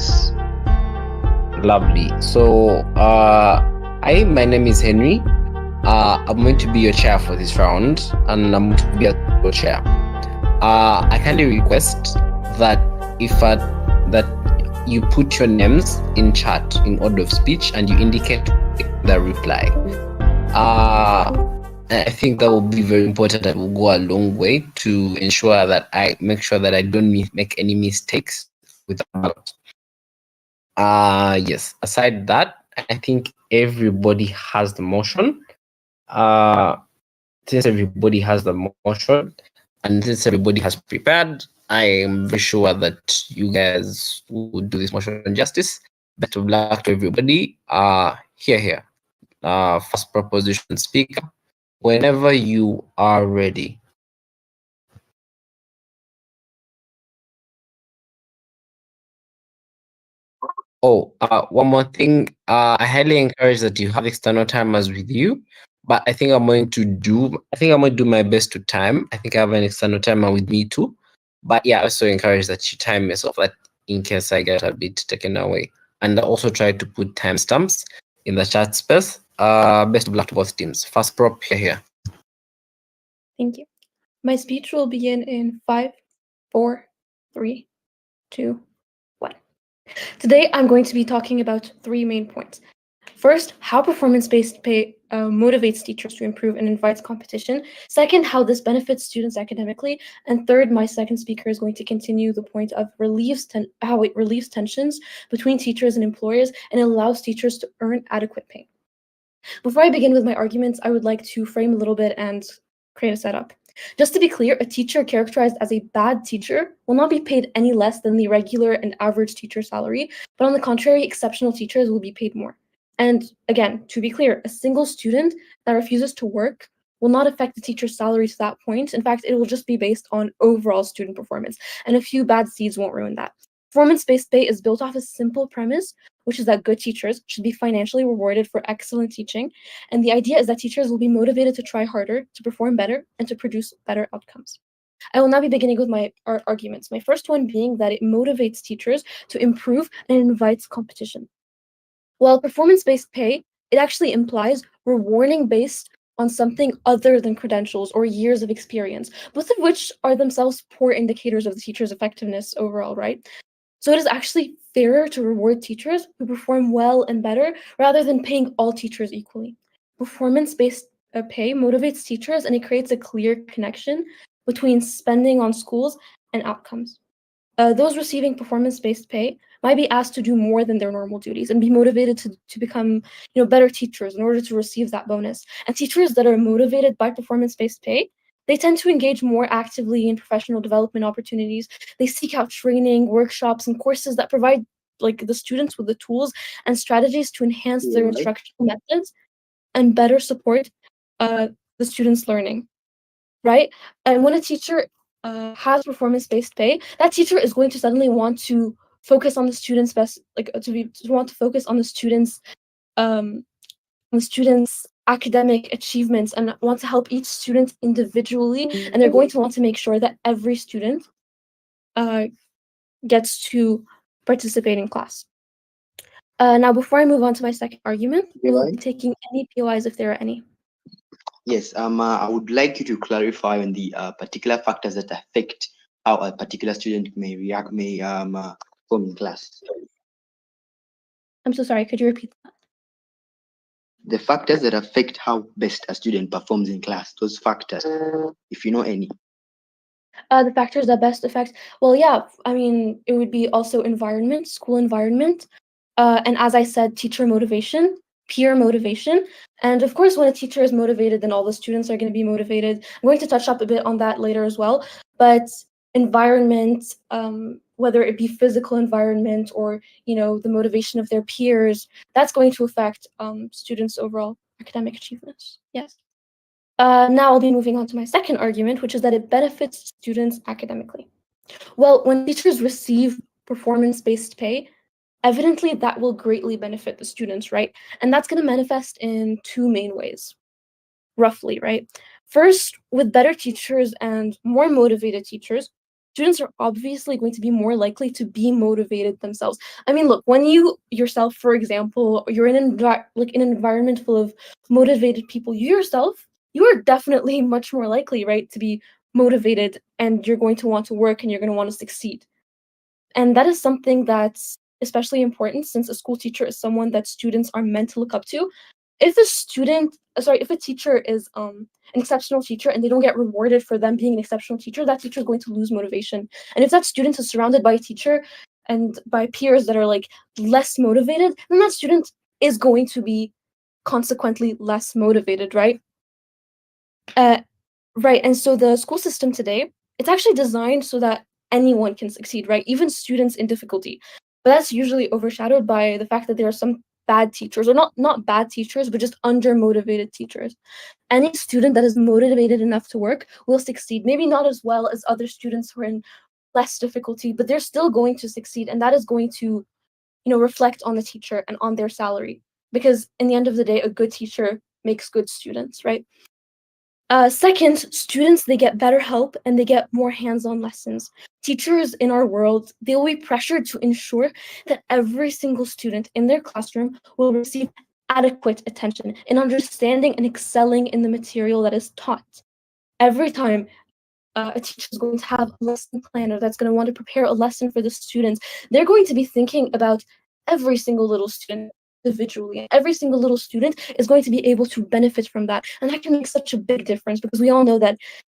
Yes. Lovely. So, my name is Henry. I'm going to be your chair for this round, and I'm going to be a co-chair. I kindly request that that you put your names in chat in order of speech, and you indicate the reply. I think that will be very important and will go a long way to ensure that I make sure that I don't make any mistakes with the ballot. Yes. Aside that, I think everybody has the motion. Since everybody has the motion, and since everybody has prepared, I am very sure that you guys will do this motion justice. Best of luck to everybody. Here. First proposition speaker. Whenever you are ready. Oh, one more thing. I highly encourage that you have external timers with you, but I think I'm going to do my best to time. I think I have an external timer with me too. But yeah, I also encourage that you time yourself, that in case I get a bit taken away. And I also try to put timestamps in the chat space. Best of luck to both teams. First prop here. Thank you. My speech will begin in 5, 4, 3, 2, 1. Today, I'm going to be talking about 3 main points. First, how performance-based pay motivates teachers to improve and invites competition. Second, how this benefits students academically. And third, my second speaker is going to continue the point of how it relieves tensions between teachers and employers and allows teachers to earn adequate pay. Before I begin with my arguments, I would like to frame a little bit and create a setup. Just to be clear, a teacher characterized as a bad teacher will not be paid any less than the regular and average teacher salary, but on the contrary, exceptional teachers will be paid more. And again, to be clear, a single student that refuses to work will not affect the teacher's salary to that point. In fact, it will just be based on overall student performance, and a few bad seeds won't ruin that. Performance-based pay is built off a simple premise, which is that good teachers should be financially rewarded for excellent teaching. And the idea is that teachers will be motivated to try harder, to perform better, and to produce better outcomes. I will now be beginning with my arguments. My first one being that it motivates teachers to improve and invites competition. While performance-based pay, it actually implies rewarding based on something other than credentials or years of experience, both of which are themselves poor indicators of the teacher's effectiveness overall, right? So it is actually fairer to reward teachers who perform well and better rather than paying all teachers equally. Performance-based pay motivates teachers, and it creates a clear connection between spending on schools and outcomes. Those receiving performance-based pay might be asked to do more than their normal duties and be motivated to become better teachers in order to receive that bonus. And teachers that are motivated by performance-based pay, they tend to engage more actively in professional development opportunities. They seek out training, workshops, and courses that provide the students with the tools and strategies to enhance their instructional methods and better support the students' learning, right? And when a teacher has performance-based pay, that teacher is going to suddenly want to focus on the students' focus on the students' academic achievements and want to help each student individually, and they're going to want to make sure that every student gets to participate in class. Now, before I move on to my second argument, we'll be taking any POIs if there are any. Yes, I would like you to clarify on the particular factors that affect how a particular student may perform in class. I'm so sorry, could you repeat that? The factors that affect how best a student performs in class, those factors, if you know any. The factors that best affect, well, yeah, I mean, it would be also environment, school environment, and as I said, teacher motivation, peer motivation. And of course, when a teacher is motivated, then all the students are going to be motivated. I'm going to touch up a bit on that later as well. But environment, whether it be physical environment or, the motivation of their peers, that's going to affect students' overall academic achievements. Yes. Now I'll be moving on to my second argument, which is that it benefits students academically. Well, when teachers receive performance-based pay, evidently that will greatly benefit the students, right? And that's going to manifest in 2 main ways, roughly, right? First, with better teachers and more motivated teachers, students are obviously going to be more likely to be motivated themselves. I mean, look, when you yourself, for example, you're in an environment full of motivated people, you yourself, you are definitely much more likely, right, to be motivated, and you're going to want to work and you're going to want to succeed. And that is something that's especially important, since a school teacher is someone that students are meant to look up to. If a teacher is an exceptional teacher and they don't get rewarded for them being an exceptional teacher, that teacher is going to lose motivation. And if that student is surrounded by a teacher and by peers that are like less motivated, then that student is going to be consequently less motivated, right? Right. And so the school system today, it's actually designed so that anyone can succeed, right? Even students in difficulty. But that's usually overshadowed by the fact that there are some bad teachers, or not bad teachers, but just under-motivated teachers. Any student that is motivated enough to work will succeed. Maybe not as well as other students who are in less difficulty, but they're still going to succeed. And that is going to, reflect on the teacher and on their salary. Because in the end of the day, a good teacher makes good students, right? Second, students, they get better help and they get more hands-on lessons. Teachers in our world, they will be pressured to ensure that every single student in their classroom will receive adequate attention in understanding and excelling in the material that is taught. Every time a teacher is going to have a lesson planner that's going to want to prepare a lesson for the students, they're going to be thinking about every single little student individually. Every single little student is going to be able to benefit from that. And that can make such a big difference, because we all know that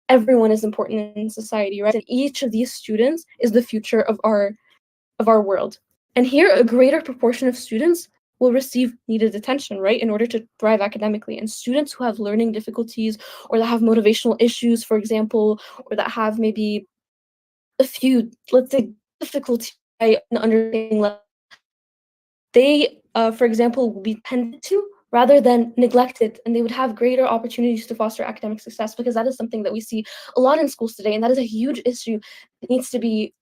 everyone is important in society, right? And each of these students is the future of our world. And here, a greater proportion of students will receive needed attention, right, in order to thrive academically. And students who have learning difficulties, or that have motivational issues, for example, or that have maybe a few, let's say, difficulties in understanding, they, for example, will be tended to rather than neglected, and they would have greater opportunities to foster academic success, because that is something that we see a lot in schools today, and that is a huge issue that needs to be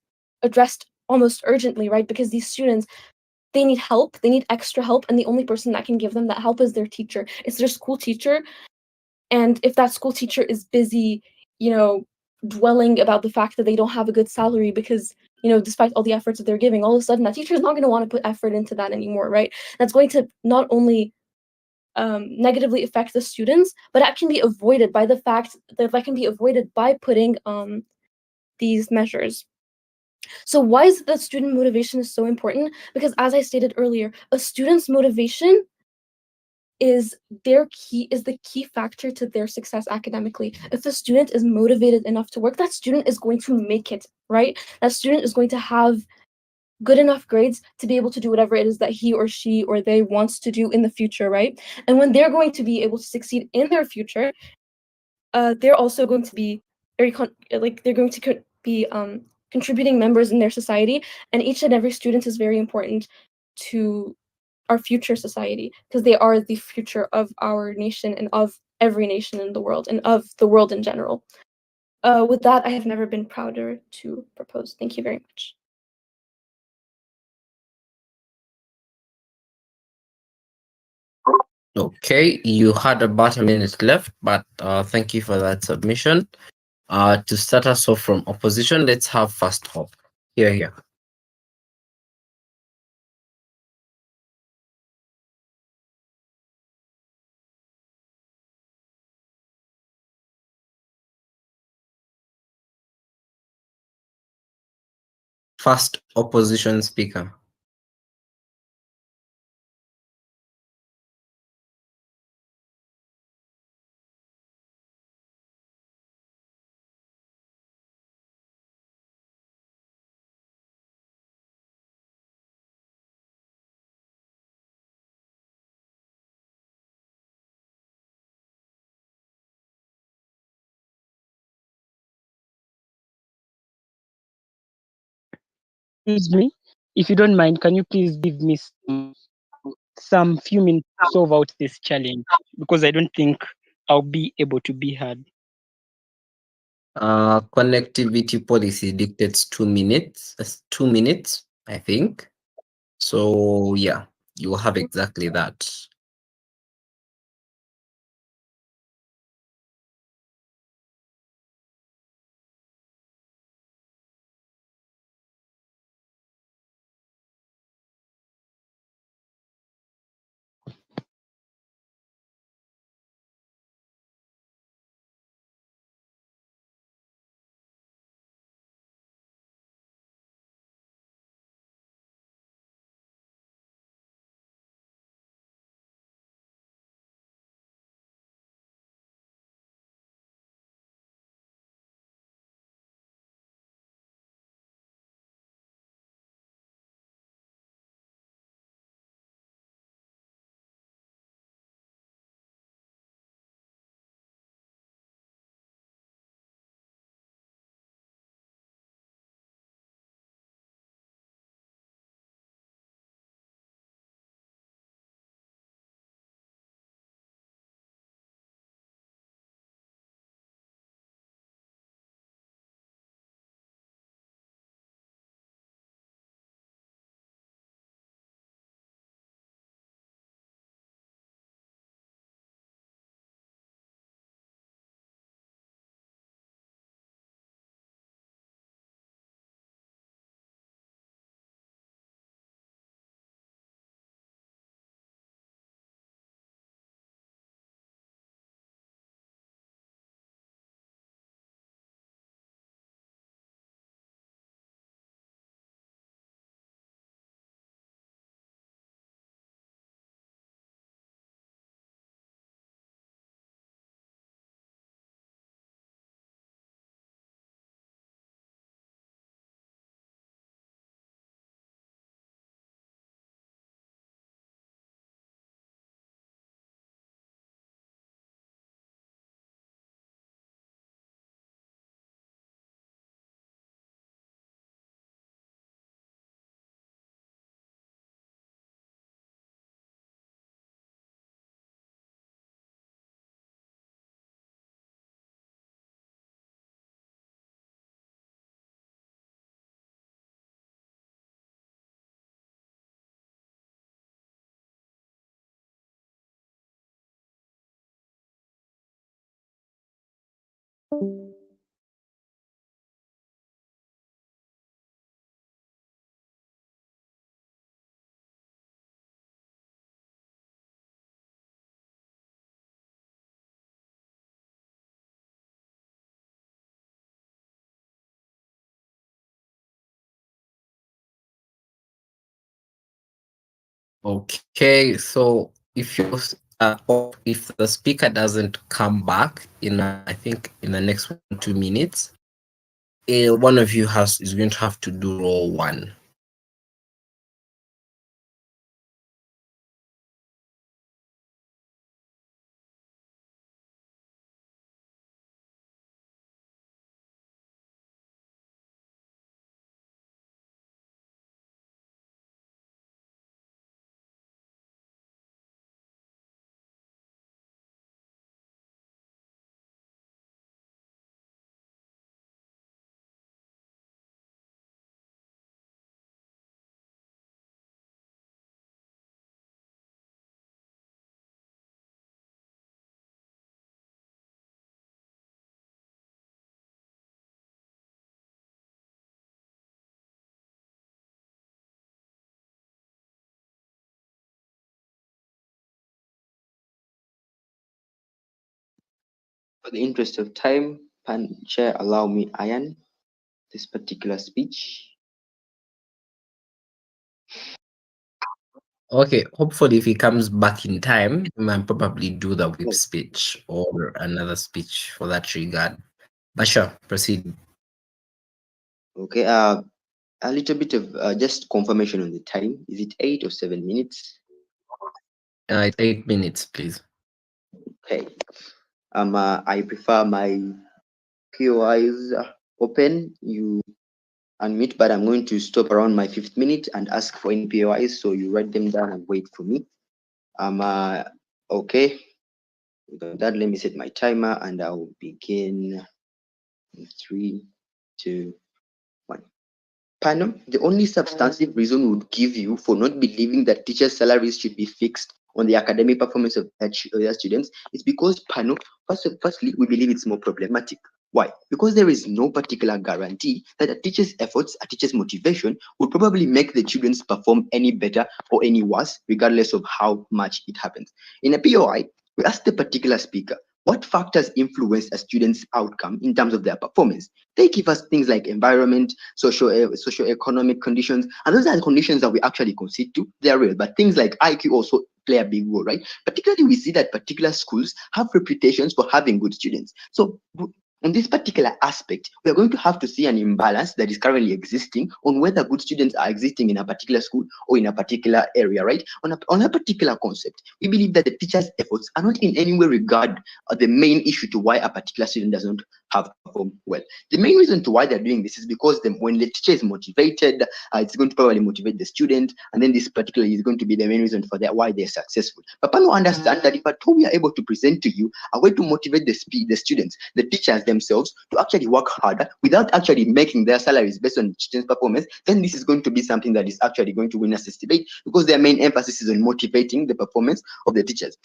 addressed almost urgently, right? Because these students, they need help, they need extra help, and the only person that can give them that help is their teacher. It's their school teacher. And if that school teacher is busy, dwelling about the fact that they don't have a good salary because, despite all the efforts that they're giving, all of a sudden that teacher is not going to want to put effort into that anymore, right? That's going to not only negatively affect the students, but that can be avoided by the fact that can be avoided by putting these measures. So why is it that student motivation is so important? Because as I stated earlier, a student's motivation is the key factor to their success academically. If the student is motivated enough to work, that student is going to make it, right? That student is going to have good enough grades to be able to do whatever it is that he or she or they wants to do in the future, right? And when they're going to be able to succeed in their future, they're also going to be they're going to be contributing members in their society, and each and every student is very important to our future society, because they are the future of our nation and of every nation in the world and of the world in general. With that, I have never been prouder to propose. Thank you very much. Okay, you had about a minute left, but thank you for that submission. To start us off from opposition, let's have First Hope. Here. First opposition speaker. Excuse me, if you don't mind, can you please give me some few minutes to solve out this challenge, because I don't think I'll be able to be heard. Connectivity policy dictates 2 minutes. 2 minutes, I think. So yeah, you will have exactly that. Okay, so if you if the speaker doesn't come back in, I think in the next 2 minutes, one of you is going to have to do roll 1. For the interest of time, Chair, allow me iron this particular speech. Okay, hopefully if he comes back in time, we might probably do the whip speech or another speech for that regard. But sure, proceed. Okay, a little bit of just confirmation on the time. Is it 8 or 7 minutes? It's 8 minutes, please. Okay. I prefer my POIs open. You unmute, but I'm going to stop around my 5th minute and ask for any POIs. So you write them down and wait for me. Okay. With that, let me set my timer and I'll begin in 3, 2, 1. Panel, the only substantive reason we would give you for not believing that teachers' salaries should be fixed on the academic performance of their students is because, Panel, firstly, we believe it's more problematic. Why? Because there is no particular guarantee that a teacher's efforts, a teacher's motivation would probably make the students perform any better or any worse, regardless of how much it happens. In a POI, we ask the particular speaker, what factors influence a student's outcome in terms of their performance? They give us things like environment, socio-economic conditions, and those are the conditions that we actually concede to. They are real, but things like IQ also play a big role, right? Particularly, we see that particular schools have reputations for having good students. So on this particular aspect, we are going to have to see an imbalance that is currently existing on whether good students are existing in a particular school or in a particular area, right? On a particular concept, we believe that the teachers' efforts are not in any way regard the main issue to why a particular student doesn't have performed well. The main reason to why they're doing this is because when the teacher is motivated, it's going to probably motivate the student, and then this particularly is going to be the main reason for why they're successful. But Pano understand that if at all we are able to present to you a way to motivate the students, the teachers themselves, to actually work harder without actually making their salaries based on students' performance, then this is going to be something that is actually going to win us this debate, because their main emphasis is on motivating the performance of the teachers.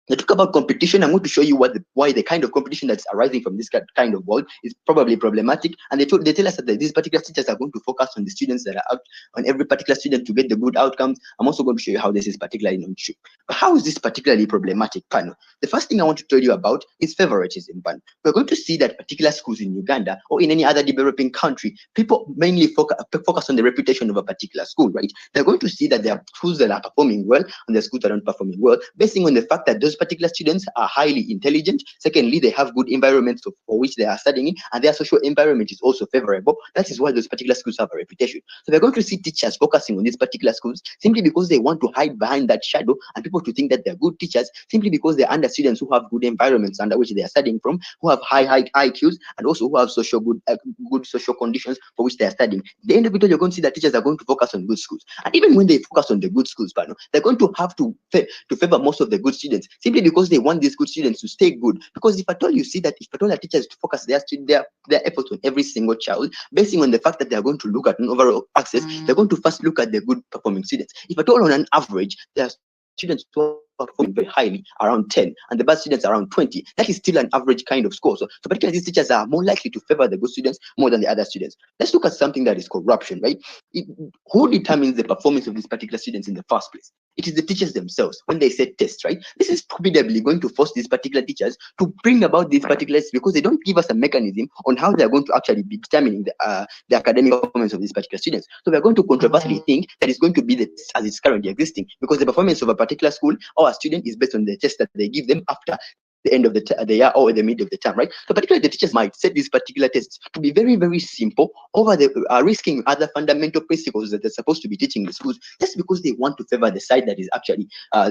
They talk about competition. I'm going to show you why the kind of competition that's arising from this kind of world is probably problematic. And they tell us that these particular teachers are going to focus on the students that are out, on every particular student to get the good outcomes. I'm also going to show you how this is particularly not true. But how is this particularly problematic, Pano? The first thing I want to tell you about is favoritism, Pano. We're going to see that particular schools in Uganda or in any other developing country, people mainly focus on the reputation of a particular school, right? They're going to see that there are schools that are performing well and the schools that aren't performing well, basing on the fact that those particular students are highly intelligent. Secondly, they have good environments for which they are studying in, and their social environment is also favorable. That is why those particular schools have a reputation. So we're going to see teachers focusing on these particular schools simply because they want to hide behind that shadow and people to think that they're good teachers, simply because they're under students who have good environments under which they are studying from, who have high IQs, and also who have good social conditions for which they are studying. At the end of it all, you're going to see that teachers are going to focus on good schools. And even when they focus on the good schools, they're going to have to favor most of the good students, simply because they want these good students to stay good. Because if at all you see that, if at all a teacher is to focus their efforts on every single child, basing on the fact that they are going to look at an overall access, they're going to first look at the good performing students. If at all on an average, there are students who performing very highly, around 10, and the bad students around 20, that is still an average kind of score. So particularly these teachers are more likely to favor the good students more than the other students. Let's look at something that is corruption, right? Who determines the performance of these particular students in the first place? It is the teachers themselves when they set tests, right? This is probably going to force these particular teachers to bring about these particulars because they don't give us a mechanism on how they are going to actually be determining the academic performance of these particular students. So we are going to controversially think that it's going to be as it's currently existing because the performance of a particular school or a student is based on the test that they give them after the end of the year or the mid of the term, right? So particularly the teachers might set these particular tests to be very, very simple over the risking other fundamental principles that they're supposed to be teaching the schools just because they want to favor the side that is actually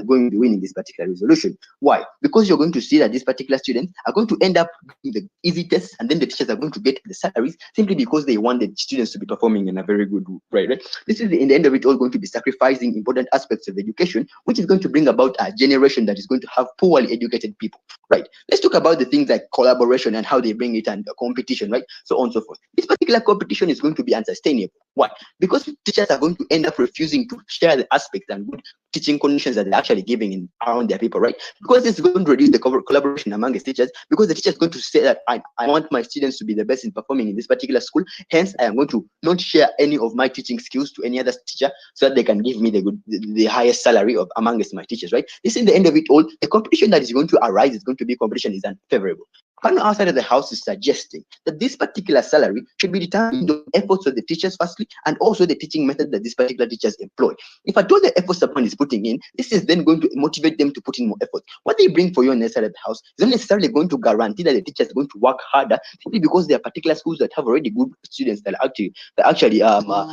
going to be winning this particular resolution. Why? Because you're going to see that these particular students are going to end up doing the easy tests and then the teachers are going to get the salaries simply because they want the students to be performing in a very good way, right? This is in the end of it all going to be sacrificing important aspects of education, which is going to bring about a generation that is going to have poorly educated people. Right. Let's talk about the things like collaboration and how they bring it and competition, right? So on and so forth. This particular competition is going to be unsustainable. Why? Because teachers are going to end up refusing to share the aspects and good teaching conditions that they're actually giving around their people, right? Because it's going to reduce the collaboration among the teachers, because the teacher is going to say that I want my students to be the best in performing in this particular school. Hence, I am going to not share any of my teaching skills to any other teacher so that they can give me the highest salary of amongst my teachers, right? This in the end of it all, the competition that is going to arise is going to be competition is unfavorable. Panel outside of the house is suggesting that this particular salary should be determined on efforts of the teachers firstly, and also the teaching method that these particular teachers employ. If at all the efforts someone is putting in, this is then going to motivate them to put in more effort. What they bring for you on the side of the house is not necessarily going to guarantee that the teachers are going to work harder simply because there are particular schools that have already good students that are actually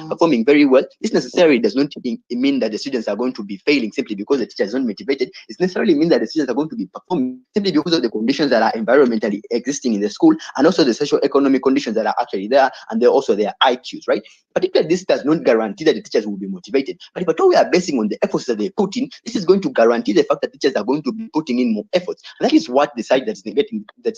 performing very well. This necessarily does not mean that the students are going to be failing simply because the teachers are not motivated. It necessarily means that the students are going to be performing simply because of the conditions that are environmentally existing in the school and also the socio-economic conditions that are actually there, and they're also their IQs, right? Particularly, this does not guarantee that the teachers will be motivated. But if at all we are basing on the efforts that they put in, this is going to guarantee the fact that teachers are going to be putting in more efforts. And that is what the side that's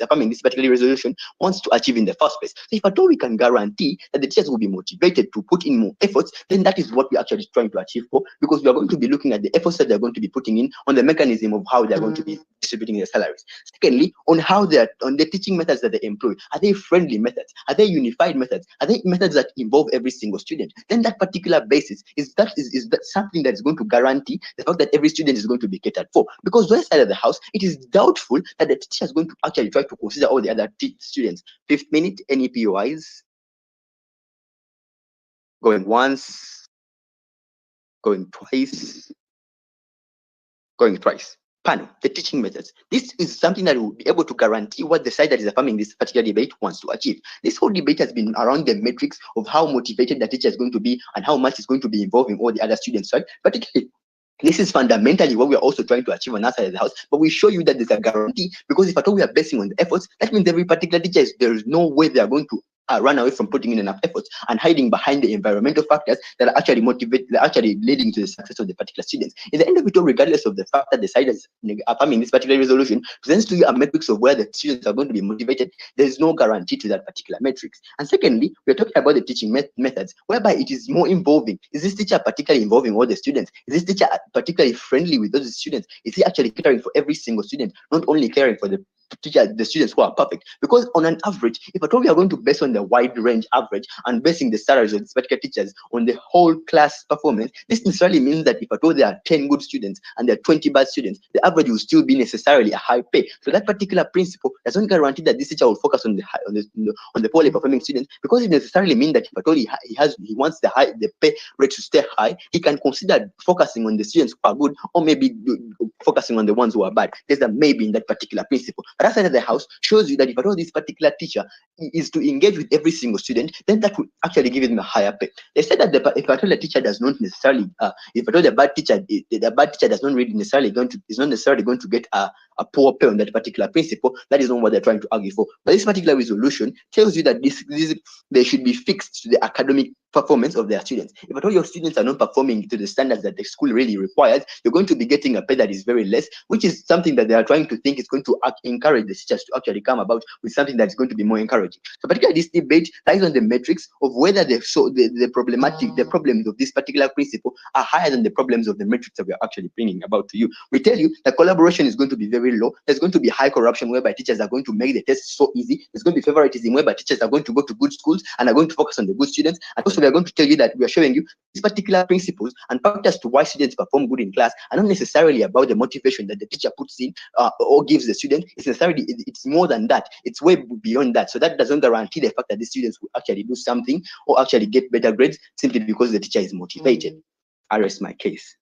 affirming this particular resolution wants to achieve in the first place. So if at all we can guarantee that the teachers will be motivated to put in more efforts, then that is what we're actually trying to achieve for, because we are going to be looking at the efforts that they're going to be putting in on the mechanism of how they're going to be distributing their salaries. Secondly, on how they're on the teaching methods that they employ. Are they friendly methods? Are they unified methods? Are they methods that involve every single student? Then that particular basis is that something that is going to guarantee the fact that every student is going to be catered for. Because the side of the house, it is doubtful that the teacher is going to actually try to consider all the other students. Fifth minute, any POIs? Going once, going twice, going twice. Panel, the teaching methods. This is something that will be able to guarantee what the side that is affirming this particular debate wants to achieve. This whole debate has been around the metrics of how motivated the teacher is going to be and how much is going to be involving all the other students, right? Particularly, this is fundamentally what we are also trying to achieve on our side of the house, but we show you that there's a guarantee, because if at all we are basing on the efforts, that means every particular teacher, there is no way they are going to run away from putting in enough efforts and hiding behind the environmental factors that are actually leading to the success of the particular students. In the end of it all, regardless of the fact that the side is affirming this particular resolution presents to you a metrics of where the students are going to be motivated, there is no guarantee to that particular metrics. And secondly, we're talking about the teaching methods, whereby it is more involving. Is this teacher particularly involving all the students? Is this teacher particularly friendly with those students? Is he actually caring for every single student, not only caring for the students who are perfect? Because on an average, if at all we are going to base on the wide range average and basing the salaries of these particular teachers on the whole class performance, this necessarily means that if at all there are 10 good students and there are 20 bad students, the average will still be necessarily a high pay. So that particular principle doesn't guarantee that this teacher will focus on the poorly performing students, because it necessarily means that if at all he wants the pay rate to stay high, he can consider focusing on the students who are good, or maybe focusing on the ones who are bad. There's a maybe in that particular principle. But that side of the house shows you that if at all this particular teacher is to engage with every single student, then that will actually give him a higher pay. They said that if at all the teacher does not necessarily, if at all the bad teacher does not really necessarily is not necessarily going to get a a poor pay on that particular principle. That is not what they're trying to argue for. But this particular resolution tells you that they should be fixed to the academic performance of their students. If at all your students are not performing to the standards that the school really requires, you're going to be getting a pay that is very less, which is something that they are trying to think is going to encourage the teachers to actually come about with something that's going to be more encouraging. So particularly this debate lies on the metrics of whether the problems of this particular principle are higher than the problems of the metrics that we are actually bringing about to you. We tell you that collaboration is going to be very low. There's going to be high corruption whereby teachers are going to make the tests so easy. There's going to be favoritism whereby teachers are going to go to good schools and are going to focus on the good students. And also we are going to tell you that we are showing you these particular principles and factors to why students perform good in class are not necessarily about the motivation that the teacher puts in or gives the student. It's more than that. It's way beyond that. So that doesn't guarantee the fact that the students will actually do something or actually get better grades simply because the teacher is motivated. I rest my case.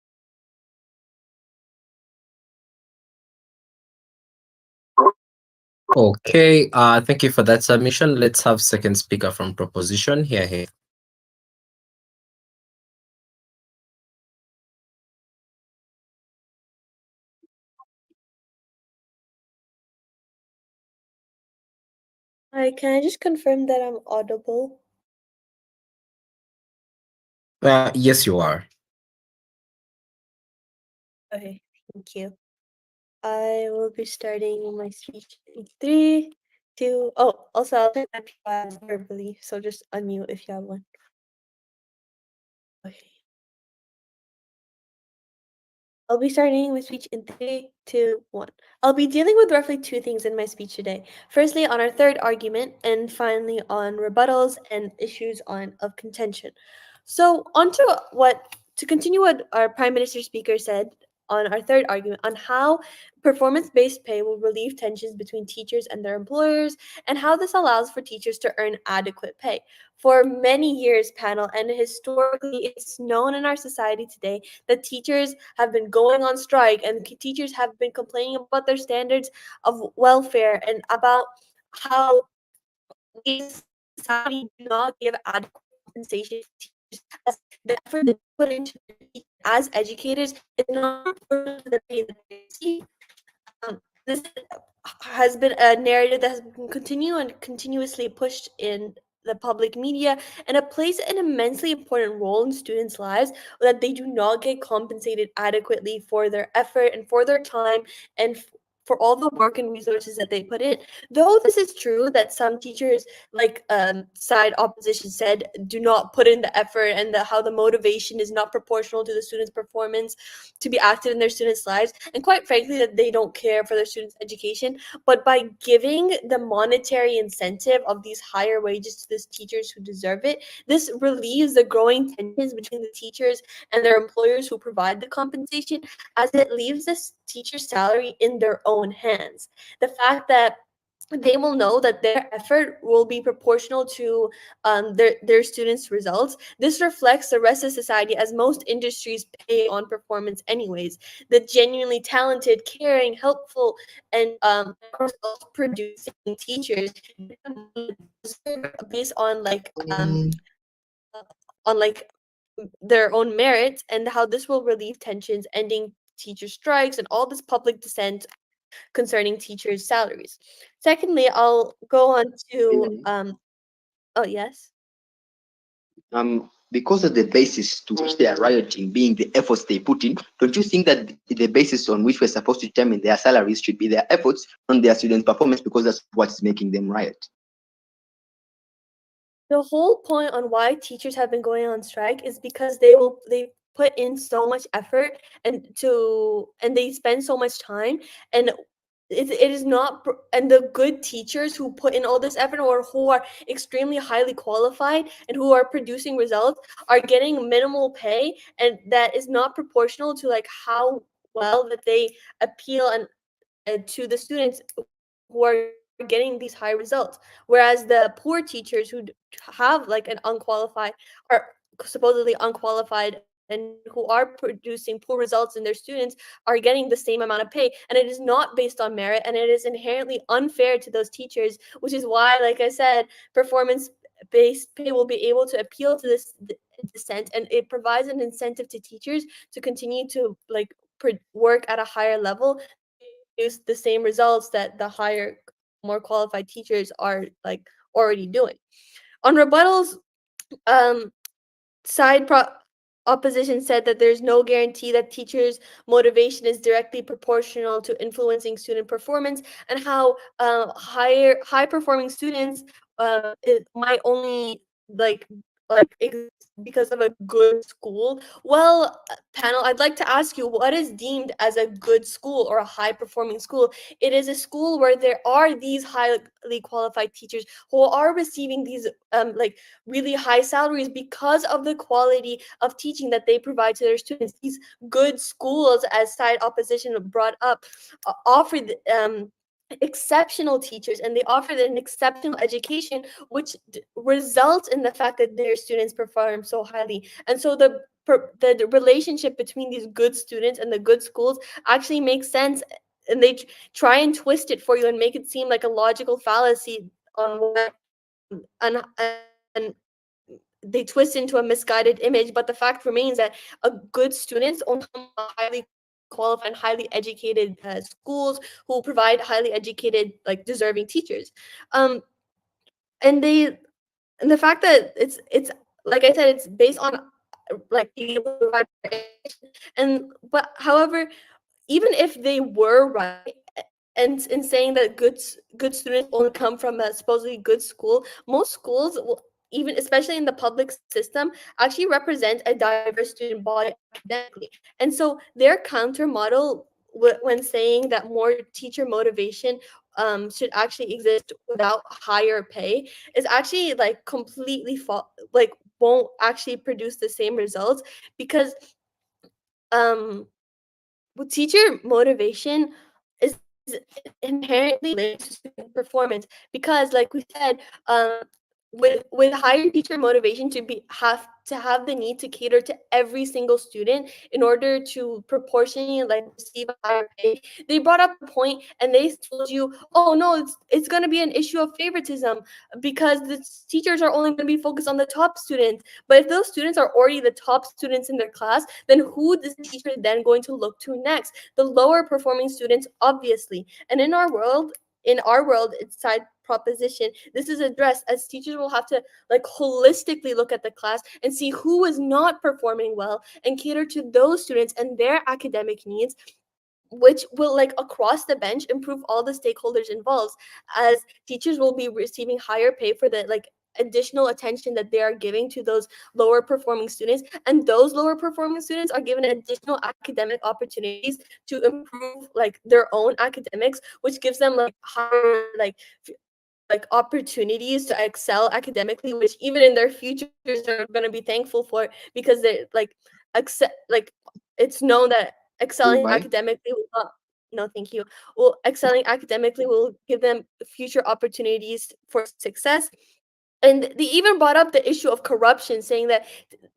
Okay, thank you for that submission. Let's have second speaker from proposition. Here. Hi, can I just confirm that I'm audible? Yes, you are. Okay, thank you. I will be starting my speech in 3, 2. Oh, also I'll turn my POI verbally, so just unmute if you have one. Okay. I'll be starting my speech in 3, 2, 1. I'll be dealing with roughly 2 things in my speech today. Firstly, on our third argument, and finally on rebuttals and issues of contention. So, to continue what our Prime Minister speaker said on our third argument on how performance-based pay will relieve tensions between teachers and their employers, and how this allows for teachers to earn adequate pay. For many years, panel, and historically, it's known in our society today that teachers have been going on strike and teachers have been complaining about their standards of welfare and about how these society do not give adequate compensation to teachers, as the effort they put into as educators is not proportional to the pay that they receive. This has been a narrative that has been continuously pushed in the public media, and it plays an immensely important role in students' lives that they do not get compensated adequately for their effort and for their time and for all the work and resources that they put in. Though this is true that some teachers, like side opposition said, do not put in the effort and how the motivation is not proportional to the students' performance to be active in their students' lives, and quite frankly that they don't care for their students' education. But by giving the monetary incentive of these higher wages to these teachers who deserve it, this relieves the growing tensions between the teachers and their employers who provide the compensation, as it leaves this teacher's salary in their own hands. The fact that they will know that their effort will be proportional to their students' results. This reflects the rest of society, as most industries pay on performance anyways. The genuinely talented, caring, helpful, and producing teachers based on their own merits, and how this will relieve tensions, ending teacher strikes and all this public dissent concerning teachers' salaries. Secondly, I'll go on to oh yes. Because of the basis to which they are rioting being the efforts they put in, don't you think that the basis on which we're supposed to determine their salaries should be their efforts, on their students' performance, because that's what's making them riot? The whole point on why teachers have been going on strike is because they put in so much effort and they spend so much time, and it is not, and the good teachers who put in all this effort or who are extremely highly qualified and who are producing results are getting minimal pay, and that is not proportional to like how well that they appeal and to the students who are getting these high results, whereas the poor teachers who have like an unqualified or supposedly unqualified and who are producing poor results in their students are getting the same amount of pay, and it is not based on merit, and it is inherently unfair to those teachers, which is why, like I said, performance based pay will be able to appeal to this dissent, and it provides an incentive to teachers to continue to like work at a higher level produce the same results that the higher, more qualified teachers are like already doing. On rebuttals, um, opposition said that there's no guarantee that teachers' motivation is directly proportional to influencing student performance, and how high performing students might only exist because of a good school. Well, panel, I'd like to ask you, what is deemed as a good school or a high performing school? It is a school where there are these highly qualified teachers who are receiving these really high salaries because of the quality of teaching that they provide to their students. These good schools, as side opposition brought up, offer exceptional teachers, and they offer an exceptional education, which results in the fact that their students perform so highly. And so the relationship between these good students and the good schools actually makes sense, and they try and twist it for you and make it seem like a logical fallacy on what and they twist into a misguided image. But the fact remains that a good students only come from highly qualified and highly educated schools who provide highly educated, like, deserving teachers. And the fact that it's like I said, it's based on like being able to provide education. And but however, even if they were right and in saying that good students only come from a supposedly good school, most schools will, even especially in the public system, actually represent a diverse student body academically. And so their counter model, when saying that more teacher motivation should actually exist without higher pay, is actually like completely like won't actually produce the same results, because with teacher motivation is inherently linked to student performance, because like we said, with higher teacher motivation to have the need to cater to every single student in order to proportionally like receive a higher pay, they brought up a point and they told you, oh no, it's going to be an issue of favoritism because the teachers are only going to be focused on the top students. But if those students are already the top students in their class, then who is the teacher then going to look to next? The lower performing students, obviously. And in our world, it's side proposition, this is addressed as teachers will have to like holistically look at the class and see who is not performing well and cater to those students and their academic needs, which will like across the bench improve all the stakeholders involved, as teachers will be receiving higher pay for the like additional attention that they are giving to those lower performing students, and those lower performing students are given additional academic opportunities to improve like their own academics, which gives them like higher like opportunities to excel academically, which even in their futures they're going to be thankful for, because they like accept like it's known that excelling Why? academically will not, no thank you, well, excelling academically will give them future opportunities for success. And they even brought up the issue of corruption, saying that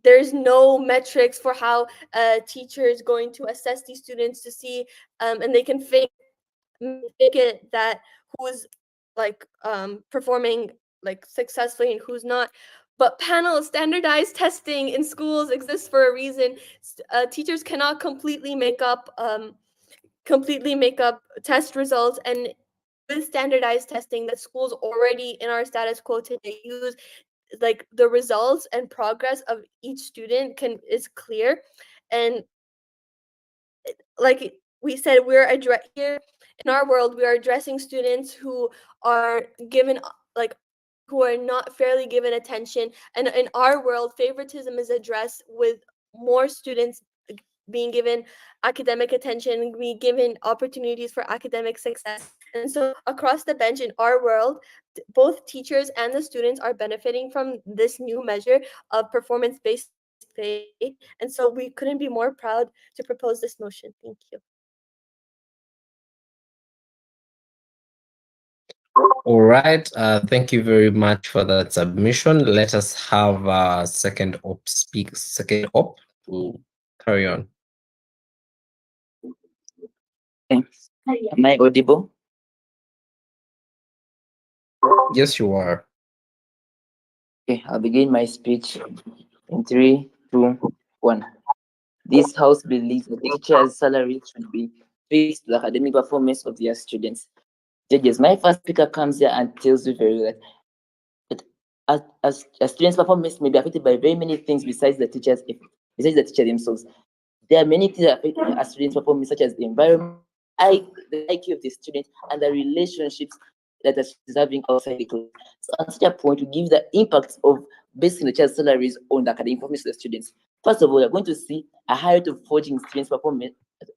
there's no metrics for how a teacher is going to assess these students to see and they can fake it that who's like performing like successfully and who's not. But panel standardized testing in schools exists for a reason. Teachers cannot completely make up test results, and with standardized testing that schools already in our status quo today use, like the results and progress of each student is clear. And like we said, here in our world, we are addressing students who are given like who are not fairly given attention. And in our world, favoritism is addressed with more students being given academic attention, being given opportunities for academic success. And so across the bench in our world, both teachers and the students are benefiting from this new measure of performance-based pay. And so we couldn't be more proud to propose this motion. Thank you. All right. Thank you very much for that submission. Let us have second op speak. Second op to carry on. Okay. Am I audible? Yes, you are. Okay, I'll begin my speech in 3, 2, 1. This House believes that teachers' salaries should be fix the academic performance of their students. Judges, my first speaker comes here and tells you very well that as students' performance may be affected by very many things besides the teacher themselves. There are many things that affect a student's performance, such as the environment, the IQ of the student, and the relationships that the student is having outside the class. So at such a point, we give the impact of basing the child's salaries on the academic performance of the students. First of all, we're going to see a high rate of forging students' performance,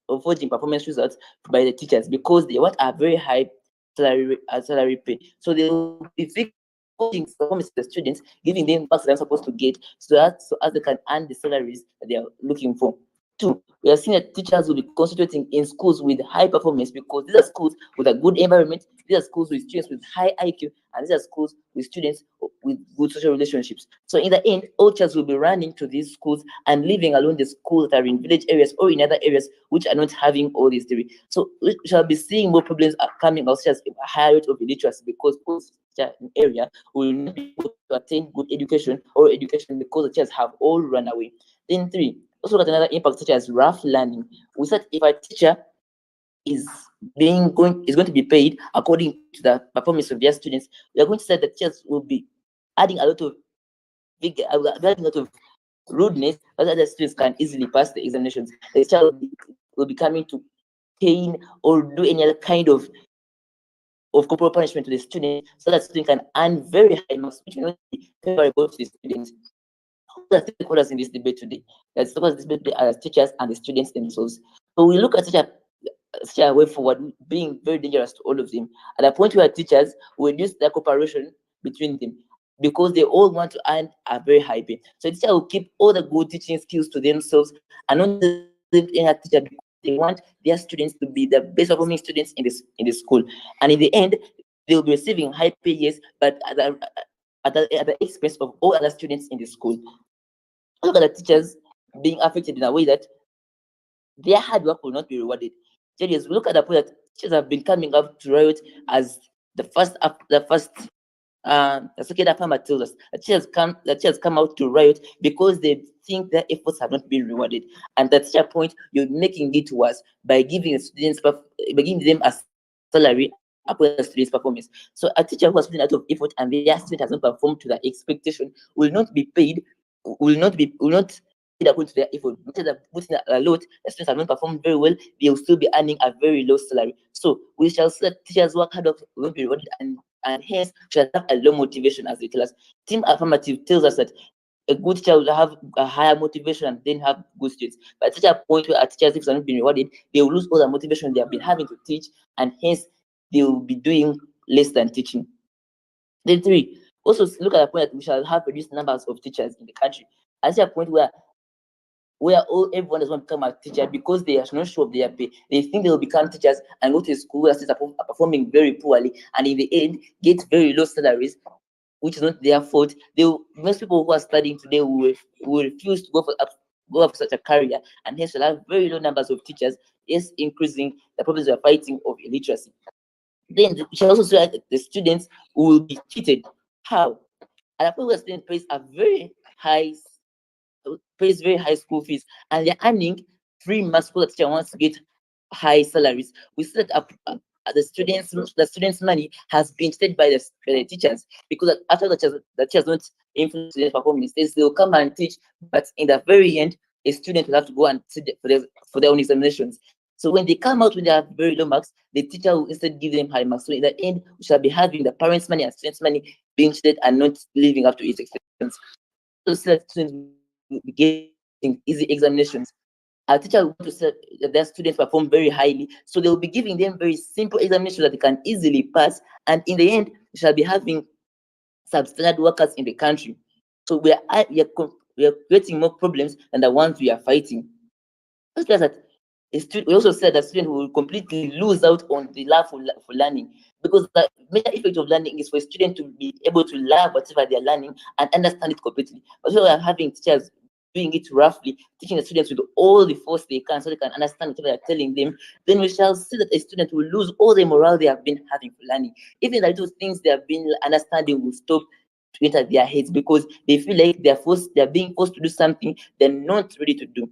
of forging performance results by the teachers because they want a very high salary pay. So they will be forging performance of the students, giving them what they're supposed to get, so as they can earn the salaries that they are looking for. Two, we are seeing that teachers will be concentrating in schools with high performance because these are schools with a good environment, these are schools with students with high IQ, and these are schools with students with good social relationships. So in the end, all teachers will be running to these schools and leaving alone the schools that are in village areas or in other areas which are not having all these three. So we shall be seeing more problems coming out, such as a higher rate of illiteracy because an area will not be able to attain good education or education because the teachers have all run away. Then three, also got another impact such as rough learning. We said if a teacher is going to be paid according to the performance of their students, we are going to say that teachers will be adding a lot of rudeness, so that the students can easily pass the examinations. The teacher will be coming to cane or do any other kind of corporal punishment to the student, so that student can earn very high marks, which will not be favorable to the students. The stakeholders in this debate today, the stakeholders this debate are teachers and the students themselves. So we look at such a way forward being very dangerous to all of them. At a point where teachers will reduce their cooperation between them because they all want to earn a very high pay. So the teacher will keep all the good teaching skills to themselves and not leave any teacher because they want their students to be the best performing students in the school. And in the end, they will be receiving high pay, yes, but at the expense of all other students in the school. Look at the teachers being affected in a way that their hard work will not be rewarded. Judges, we look at the point that teachers have been coming up to riot as the second farmer tells us the teachers come out to riot because they think their efforts have not been rewarded. And at such a point, you're making it worse by giving them a salary according to the student's performance. So a teacher who has put in a lot of effort and their student has not performed to the expectation will not be paid, will not paid according to their effort. Instead of putting a lot, the students have not performed very well, they will still be earning a very low salary. So we shall see that teachers work hard will not be rewarded and hence should have a low motivation as they tell us. Team affirmative tells us that a good teacher will have a higher motivation and then have good students. But at such a point where teachers, if they are not being rewarded, they will lose all the motivation they have been having to teach, and hence they will be doing less than teaching. Then three, also look at the point that we shall have reduced numbers of teachers in the country. At such a point where everyone does want to become a teacher because they are not sure of their pay. They think they will become teachers and go to school where students are performing very poorly, and in the end get very low salaries, which is not their fault. Most people who are studying today will refuse to go for such a career, and hence will have very low numbers of teachers, is increasing the problems we are fighting of illiteracy. Then we shall also see that the students will be cheated. How? At a point where students pays very high school fees, and they're earning free maths because the teacher wants to get high salaries. We see that the students' money has been cheated by the teachers because after the teachers don't influence students' performance, they'll come and teach, but in the very end, a student will have to go and sit for their own examinations. So when they come out with their very low marks, the teacher will instead give them high marks. So in the end, we shall be having the parents' money and students' money being cheated and not living up to its expectations. So students will be getting easy examinations. Our teacher want to say that their students perform very highly, so they will be giving them very simple examinations that they can easily pass, and in the end, we shall be having substandard workers in the country. So we are creating more problems than the ones we are fighting. We also said that students will completely lose out on the love for learning, because the major effect of learning is for a student to be able to learn whatever they are learning and understand it completely. But we are having teachers doing it roughly, teaching the students with all the force they can so they can understand whatever they're telling them, then we shall see that a student will lose all the morale they have been having for learning. Even the little things they have been understanding will stop to enter their heads because they feel like they're being forced to do something they're not ready to do,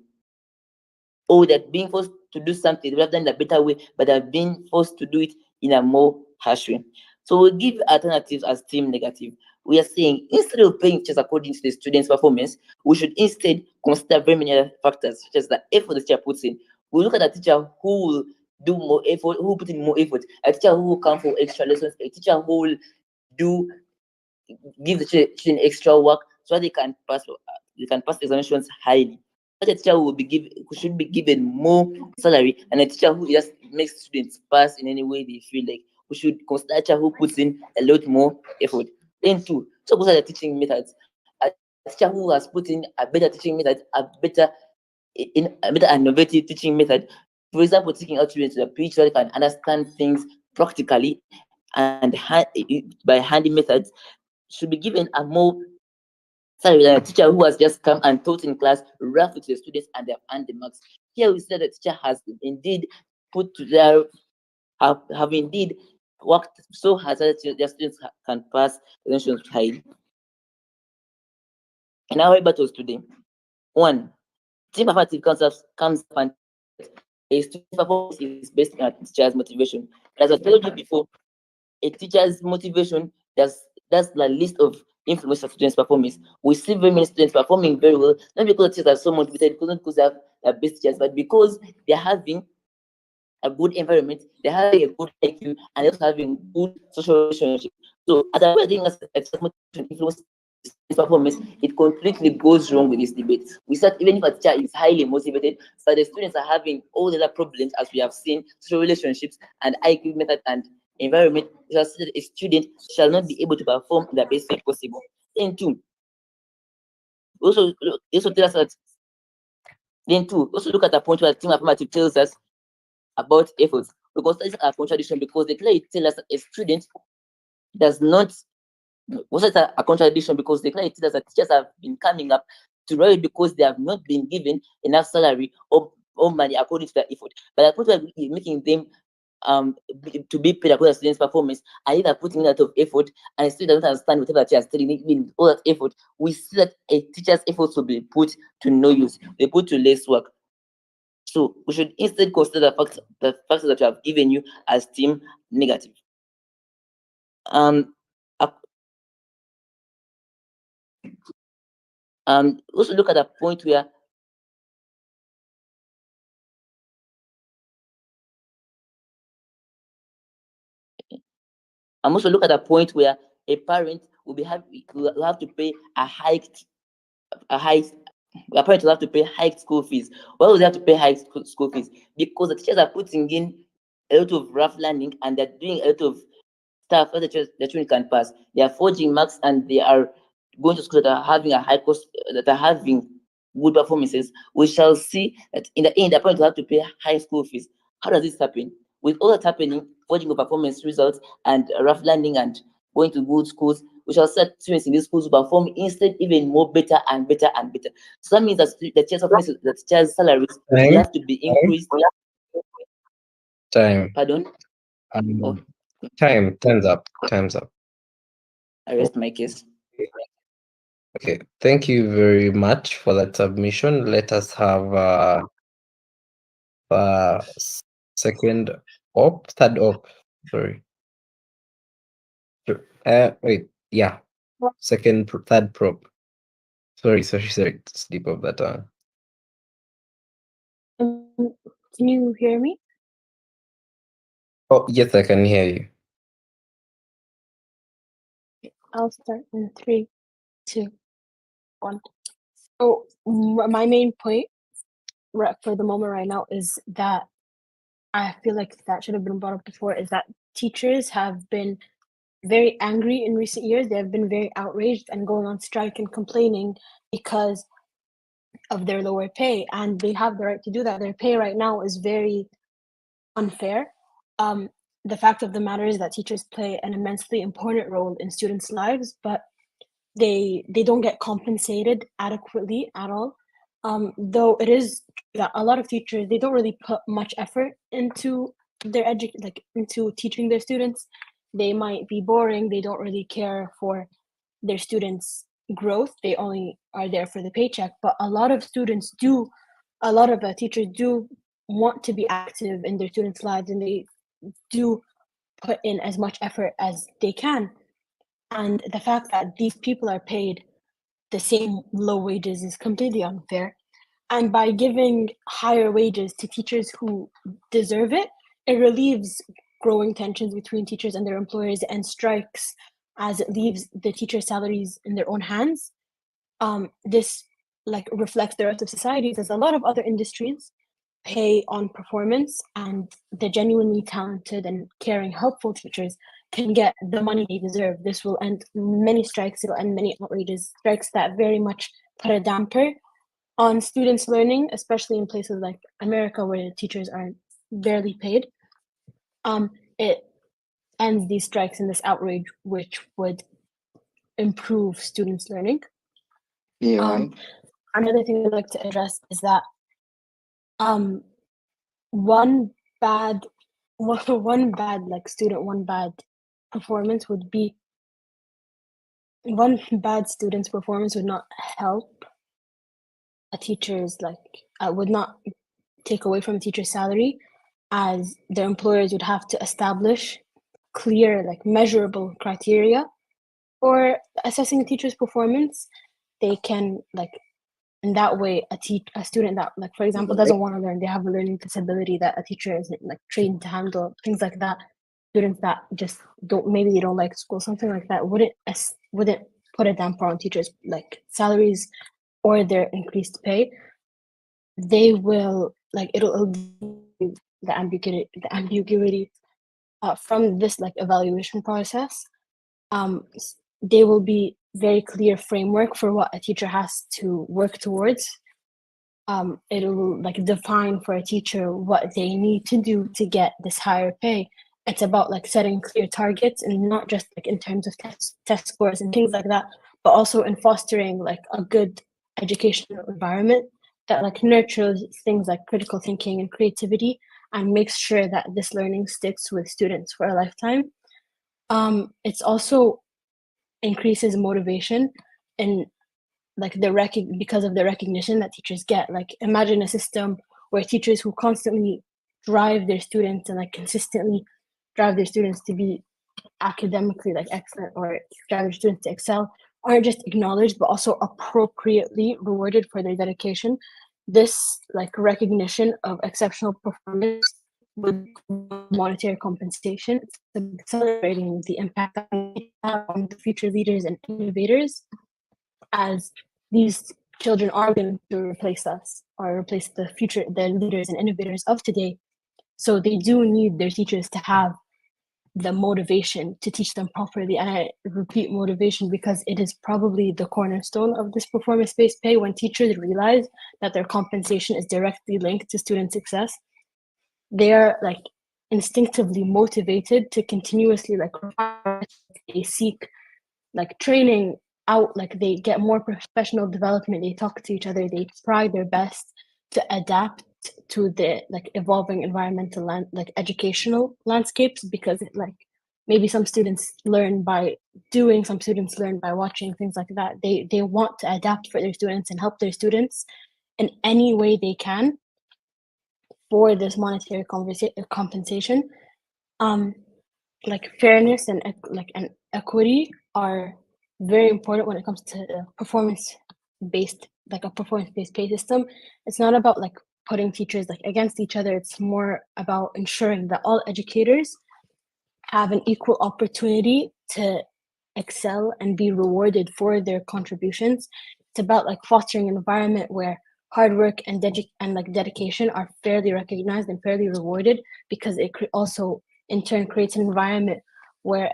or that being forced to do something, they would have done it a better way, but have been forced to do it in a more harsh way. So we give alternatives as team negative. We are saying instead of paying teachers according to the students' performance, we should instead consider very many other factors, such as the effort the teacher puts in. We look at a teacher who will do more effort, who will put in more effort, a teacher who will come for extra lessons, a teacher who will give the children extra work so that they can pass examinations highly. Such a teacher should be given more salary, and a teacher who just makes students pass in any way they feel like. We should consider a teacher who puts in a lot more effort. Then two, so those are the teaching methods. A teacher who has put in a better teaching method, a better innovative teaching method. For example, taking out students to the pitch so they can understand things practically and by handy methods, should be given a more salary than a teacher who has just come and taught in class, roughly to the students, and they have earned the marks. Here we said the teacher has indeed put to their have indeed worked so hard that their students can pass examinations highly. In our battles today, one, team performance comes up and a student's performance is based on a teacher's motivation. As I told you before, a teacher's motivation that's the list of influence of students' performance. We see very many students performing very well, not because the teachers are so motivated, because they have the best teachers, but because they're having a good environment, they're having a good IQ, and they're also having good social relationships. So as a thing as motivation influence performance, it completely goes wrong with this debate. We said even if a teacher is highly motivated, so the students are having all the other problems as we have seen, social relationships and IQ method and environment, a student shall not be able to perform in the best way possible. Then two, also tell us that. Then two, also look at the point where team affirmative tells us about efforts, because studies are contradiction because they clearly tell us that a student does not. Was it a contradiction because they clearly tell us that teachers have been coming up to write because they have not been given enough salary or money according to their effort, but at the point where making them to be paid according to students' performance, and either putting in a lot of effort and still doesn't understand whatever the teacher is telling even all that effort, we see that a teacher's efforts will be put to no use, they put to less work. So we should instead consider the factors that we have given you as team negative. Also look at a point where also look at a point where a parent will have to pay a parent will have to pay high school fees. Why would they have to pay high school fees? Because the teachers are putting in a lot of rough learning and they're doing a lot of stuff that the children can pass. They are forging marks and they are going to schools that are having a high cost, that are having good performances. We shall see that in the end, the parent will have to pay high school fees. How does this happen? With all that happening, forging of performance results and rough learning and going to good schools, we shall set students in these schools to perform instead even more better and better and better. So that means that the teachers' salaries will have to be increased. Time. Pardon? Time's up. I rest my case. Okay, thank you very much for that submission. Let us have third op. Sorry. Wait, yeah. Third prop. Sorry. Slip of that tongue. Can you hear me? Oh, yes, I can hear you. I'll start in 3, 2, 1. So my main point for the moment right now is that I feel like that should have been brought up before, is that teachers have been very angry in recent years. They have been very outraged and going on strike and complaining because of their lower pay, and they have the right to do that. Their pay right now is very unfair. The fact of the matter is that teachers play an immensely important role in students' lives, but they don't get compensated adequately at all. Though it is that a lot of teachers, they don't really put much effort into their into teaching their students. They might be boring. They don't really care for their students' growth. They only are there for the paycheck. But a lot of teachers do want to be active in their students' lives, and they do put in as much effort as they can. And the fact that these people are paid the same low wages is completely unfair. And by giving higher wages to teachers who deserve it, it relieves growing tensions between teachers and their employers and strikes, as it leaves the teachers' salaries in their own hands. This like reflects the rest of societies, as a lot of other industries pay on performance, and the genuinely talented and caring, helpful teachers can get the money they deserve. This will end many strikes, it'll end many outrageous strikes that very much put a damper on students' learning, especially in places like America where teachers are barely paid. It ends these strikes and this outrage, which would improve students' learning. Yeah, right. Another thing I'd like to address is that one bad like student, one bad performance would be one bad student's performance would not help a teacher's would not take away from a teacher's salary, as their employers would have to establish clear, like measurable criteria for assessing a teacher's performance. They can in that way a student that for example doesn't want to learn, they have a learning disability that a teacher isn't trained to handle, things like that. Students that just maybe they don't like school, something like that, wouldn't put a damper on teachers salaries or their increased pay. They will it'll the ambiguity from this evaluation process. There will be very clear framework for what a teacher has to work towards. It'll define for a teacher what they need to do to get this higher pay. It's about setting clear targets, and not just in terms of test scores and things like that, but also in fostering a good educational environment that nurtures things like critical thinking and creativity, and makes sure that this learning sticks with students for a lifetime. It's also increases motivation and because of the recognition that teachers get. Imagine a system where teachers who constantly drive their students and consistently drive their students to be academically excellent, or drive their students to excel, aren't just acknowledged but also appropriately rewarded for their dedication. This recognition of exceptional performance with monetary compensation, celebrating the impact that we have on the future leaders and innovators, as these children are going to replace us or replace the leaders and innovators of today. So they do need their teachers to have the motivation to teach them properly. And I repeat motivation because it is probably the cornerstone of this performance-based pay. When teachers realize that their compensation is directly linked to student success, they are instinctively motivated to continuously they seek training out, they get more professional development, they talk to each other, they try their best to adapt to the evolving environmental educational landscapes, because maybe some students learn by doing, some students learn by watching, things like that. They want to adapt for their students and help their students in any way they can for this monetary compensation. Fairness and equity are very important when it comes to performance-based a performance-based pay system. It's not about putting teachers against each other. It's more about ensuring that all educators have an equal opportunity to excel and be rewarded for their contributions. It's about fostering an environment where hard work and dedication are fairly recognized and fairly rewarded, because it also in turn creates an environment where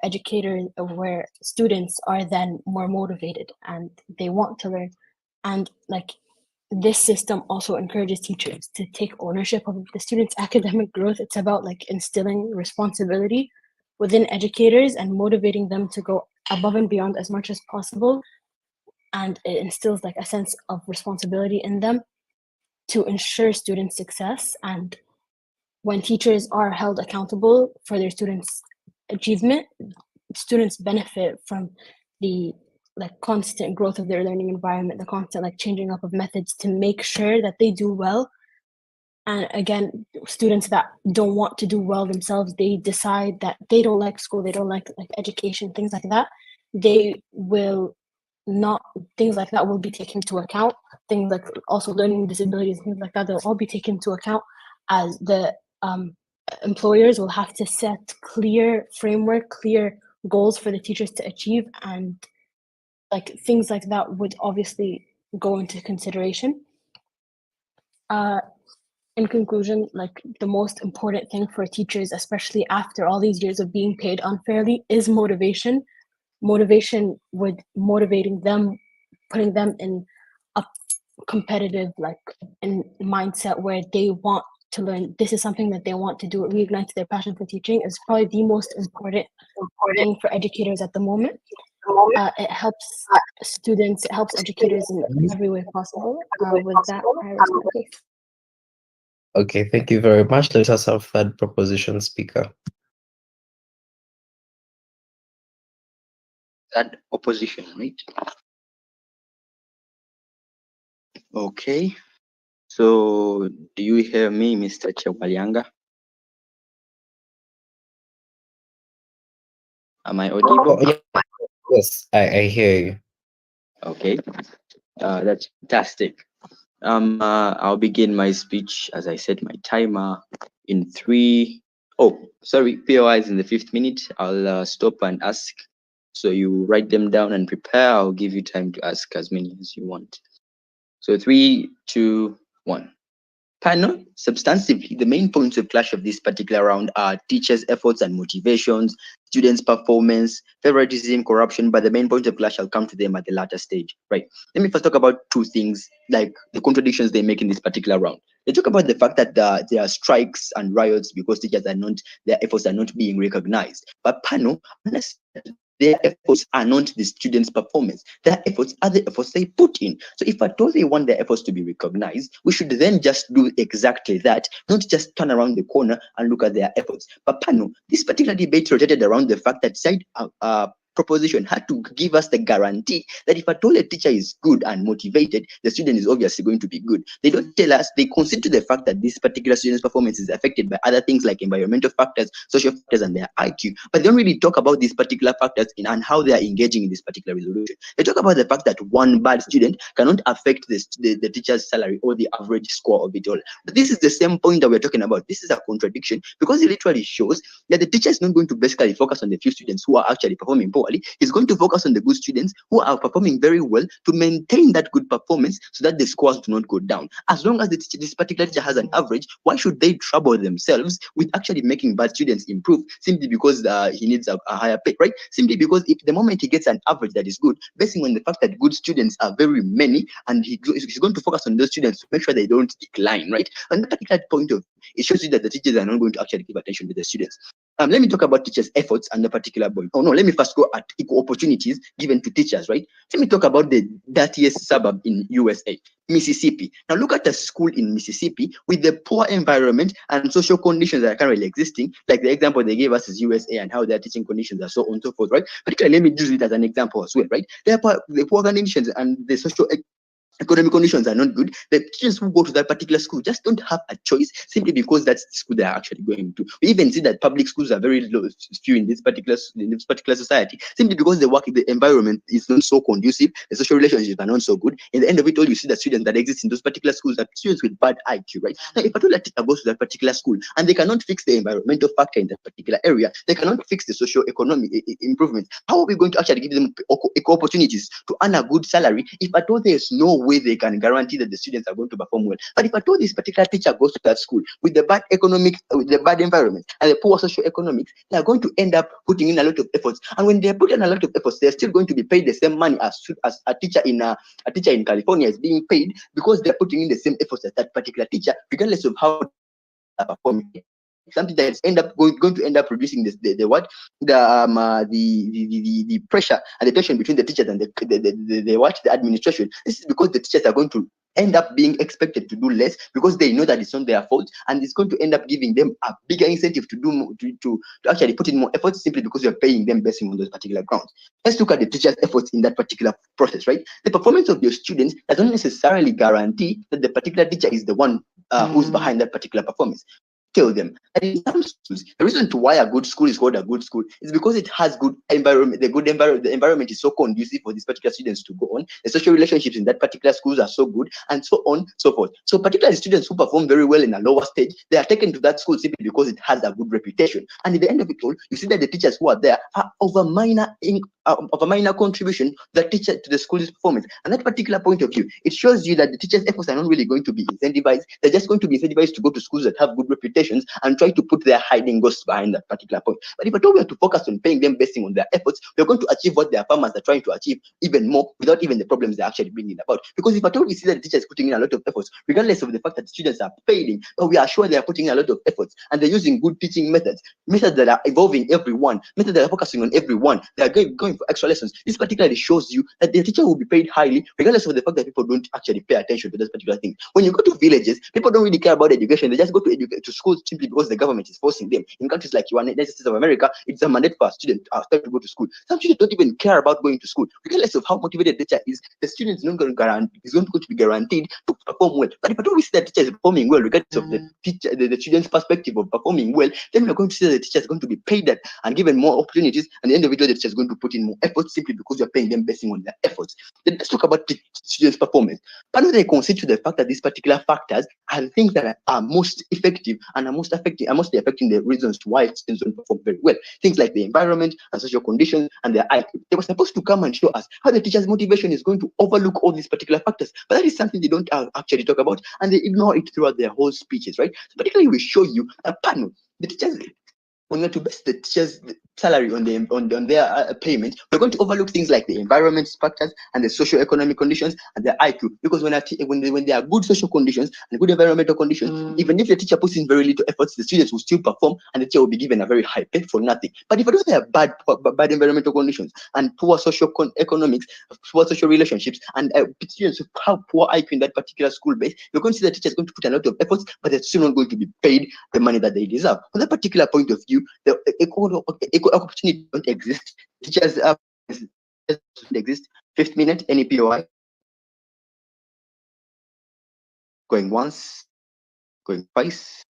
students are then more motivated and they want to learn. And this system also encourages teachers to take ownership of the students' academic growth. It's about instilling responsibility within educators and motivating them to go above and beyond as much as possible. And it instills a sense of responsibility in them to ensure student success. And when teachers are held accountable for their students' achievement, students benefit from the constant growth of their learning environment, the constant changing up of methods to make sure that they do well. And again, students that don't want to do well themselves, they decide that they don't like school, they don't like education, things like that. They will not, things like that will be taken into account. Things like also learning disabilities, things like that, they'll all be taken into account, as the employers will have to set clear framework, clear goals for the teachers to achieve, and like things like that would obviously go into consideration. In conclusion, like the most important thing for teachers, especially after all these years of being paid unfairly, is motivation. Motivation with motivating them, putting them in a competitive in mindset where they want to learn. This is something that they want to do. It reignites their passion for teaching. Is probably the most important thing for educators at the moment. It helps students, it helps educators in every way possible. With that, I rest my case. Okay, thank you very much. Let us have third proposition speaker. That opposition, right? Okay. So do you hear me, Mr. Chewalianga? Am I audible? Oh, yeah. Yes, I hear you. Okay. That's fantastic. I'll begin my speech as I set my timer in 3. Oh, sorry, POI is in the 5th minute. I'll stop and ask. So you write them down and prepare. I'll give you time to ask as many as you want. So 3, 2, 1. Panel, substantively, the main points of clash of this particular round are teachers' efforts and motivations, students' performance, favoritism, corruption, but the main point of clash, I'll come to them at the latter stage, right? Let me first talk about 2 things, like the contradictions they make in this particular round. They talk about the fact that there are strikes and riots because teachers are not, their efforts are not being recognized. But panel, their efforts are not the students' performance. Their efforts are the efforts they put in. So if at all they want their efforts to be recognized, we should then just do exactly that, not just turn around the corner and look at their efforts. But Pano, this particular debate rotated around the fact that side proposition had to give us the guarantee that if at all a teacher is good and motivated, the student is obviously going to be good. They don't tell us, they consider the fact that this particular student's performance is affected by other things like environmental factors, social factors, and their IQ, but they don't really talk about these particular factors and how they are engaging in this particular resolution. They talk about the fact that one bad student cannot affect the teacher's salary or the average score of it all. But this is the same point that we're talking about. This is a contradiction because it literally shows that the teacher is not going to basically focus on the few students who are actually performing poorly. He's going to focus on the good students who are performing very well to maintain that good performance so that the scores do not go down. As long as this particular teacher has an average, why should they trouble themselves with actually making bad students improve simply because he needs a higher pay, right? Simply because if the moment he gets an average that is good, basing on the fact that good students are very many, and he's going to focus on those students to make sure they don't decline, right? And that particular point of it shows you that the teachers are not going to actually give attention to the students. Let me talk about teachers' efforts and the particular point. Oh no, let me first go at equal opportunities given to teachers, right? Let me talk about the dirtiest suburb in USA, Mississippi. Now look at a school in Mississippi with the poor environment and social conditions that are currently existing. Like the example they gave us is USA and how their teaching conditions are so on and so forth, right? Particularly, let me use it as an example as well, right? The poor conditions and the social economic conditions are not good. The students who go to that particular school just don't have a choice simply because that's the school they are actually going to. We even see that public schools are very low, few in this particular society, simply because the environment is not so conducive, the social relationships are not so good. In the end of it all, you see that students that exist in those particular schools are students with bad IQ, right? Now, if a teacher goes to that particular school and they cannot fix the environmental factor in that particular area, they cannot fix the socio-economic improvements, how are we going to actually give them equal opportunities to earn a good salary if at all there's no way they can guarantee that the students are going to perform well? But if at all this particular teacher goes to that school with the bad with the bad environment and the poor socio-economics, they are going to end up putting in a lot of efforts. And when they put in a lot of efforts, they're still going to be paid the same money as a teacher in California is being paid, because they're putting in the same efforts as that particular teacher, regardless of how they are performing. Something that's going to end up reducing the pressure and the tension between the teachers and the administration. This is because the teachers are going to end up being expected to do less because they know that it's not their fault, and it's going to end up giving them a bigger incentive to do more, to actually put in more effort simply because you're paying them based on those particular grounds. Let's look at the teachers' efforts in that particular process, right? The performance of your students does not necessarily guarantee that the particular teacher is the one who's behind that particular performance. Tell them that in some schools, the reason to why a good school is called a good school is because it has good environment. The environment is so conducive for these particular students to go on. The social relationships in that particular schools are so good, and so on, so forth. So particularly students who perform very well in a lower stage, they are taken to that school simply because it has a good reputation. And at the end of it all, you see that the teachers who are there are of a minor contribution to the school's performance. And that particular point of view, it shows you that the teachers' efforts are not really going to be incentivized. They're just going to be incentivized to go to schools that have good reputations and try to put their hiding ghosts behind that particular point. But if at all we are to focus on paying them based on their efforts, we're going to achieve what their farmers are trying to achieve even more without even the problems they're actually bringing about. Because if at all we see that the teachers putting in a lot of efforts, regardless of the fact that the students are failing, but we are sure they are putting in a lot of efforts and they're using good teaching methods that are evolving everyone, methods that are focusing on everyone, they are going for extra lessons. This particularly shows you that the teacher will be paid highly, regardless of the fact that people don't actually pay attention to this particular thing. When you go to villages, people don't really care about education. They just go to schools simply because the government is forcing them. In countries like United States of America, it's a mandate for a student to go to school. Some students don't even care about going to school, regardless of how motivated the teacher is. The student is not going to be guaranteed to perform well. But if I don't see that the teacher is performing well, regardless of the student's perspective of performing well, then we're going to see that the teacher is going to be paid that and given more opportunities. And at the end of it, the teacher is going to put in more effort simply because you're paying them based on their efforts. Then let's talk about the students' performance. But they consider the fact that these particular factors are the things that are most effective and are mostly affecting the reasons to why students don't perform very well. Things like the environment and social conditions and their IQ. They were supposed to come and show us how the teacher's motivation is going to overlook all these particular factors. But that is something they don't actually talk about, and they ignore it throughout their whole speeches, right? So particularly we show you a panel. The teachers, when you're to base the teacher's salary on their payment, we're going to overlook things like the environment factors and the socio-economic conditions and the IQ. Because when there are good social conditions and good environmental conditions, even if the teacher puts in very little efforts, the students will still perform and the teacher will be given a very high pay for nothing. But if there are bad environmental conditions and poor socio-economics, poor social relationships, and students who have poor IQ in that particular school base, you're going to see the teacher is going to put a lot of efforts, but they're still not going to be paid the money that they deserve. From that particular point of view, the equal opportunity don't exist. Teachers don't exist. Fifth minute, any POI. Going once, going twice,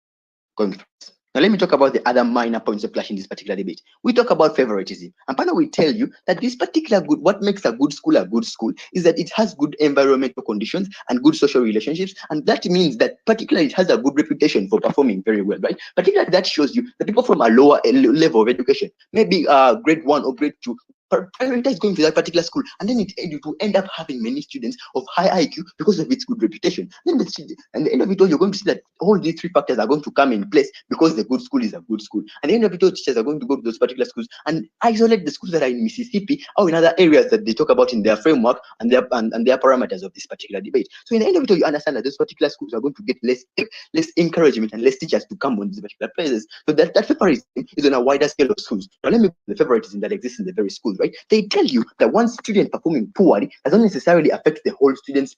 going twice. Now let me talk about the other minor points of clash in this particular debate. We talk about favoritism, and Pana will tell you that this particular what makes a good school is that it has good environmental conditions and good social relationships, and that means that particularly it has a good reputation for performing very well, right? Particularly that shows you that people from a lower level of education, maybe grade 1 or grade 2, prioritize going to that particular school, and then it will end up having many students of high IQ because of its good reputation. Then at the end of it all, you're going to see that all these three factors are going to come in place because the good school is a good school. At the end of it all, teachers are going to go to those particular schools and isolate the schools that are in Mississippi or in other areas that they talk about in their framework and their parameters of this particular debate. So in the end of it all, you understand that those particular schools are going to get less encouragement and less teachers to come on these particular places. So that favoritism is on a wider scale of schools. Now let me the favoritism that exists in the very schools, right? They tell you that one student performing poorly doesn't necessarily affect the whole student's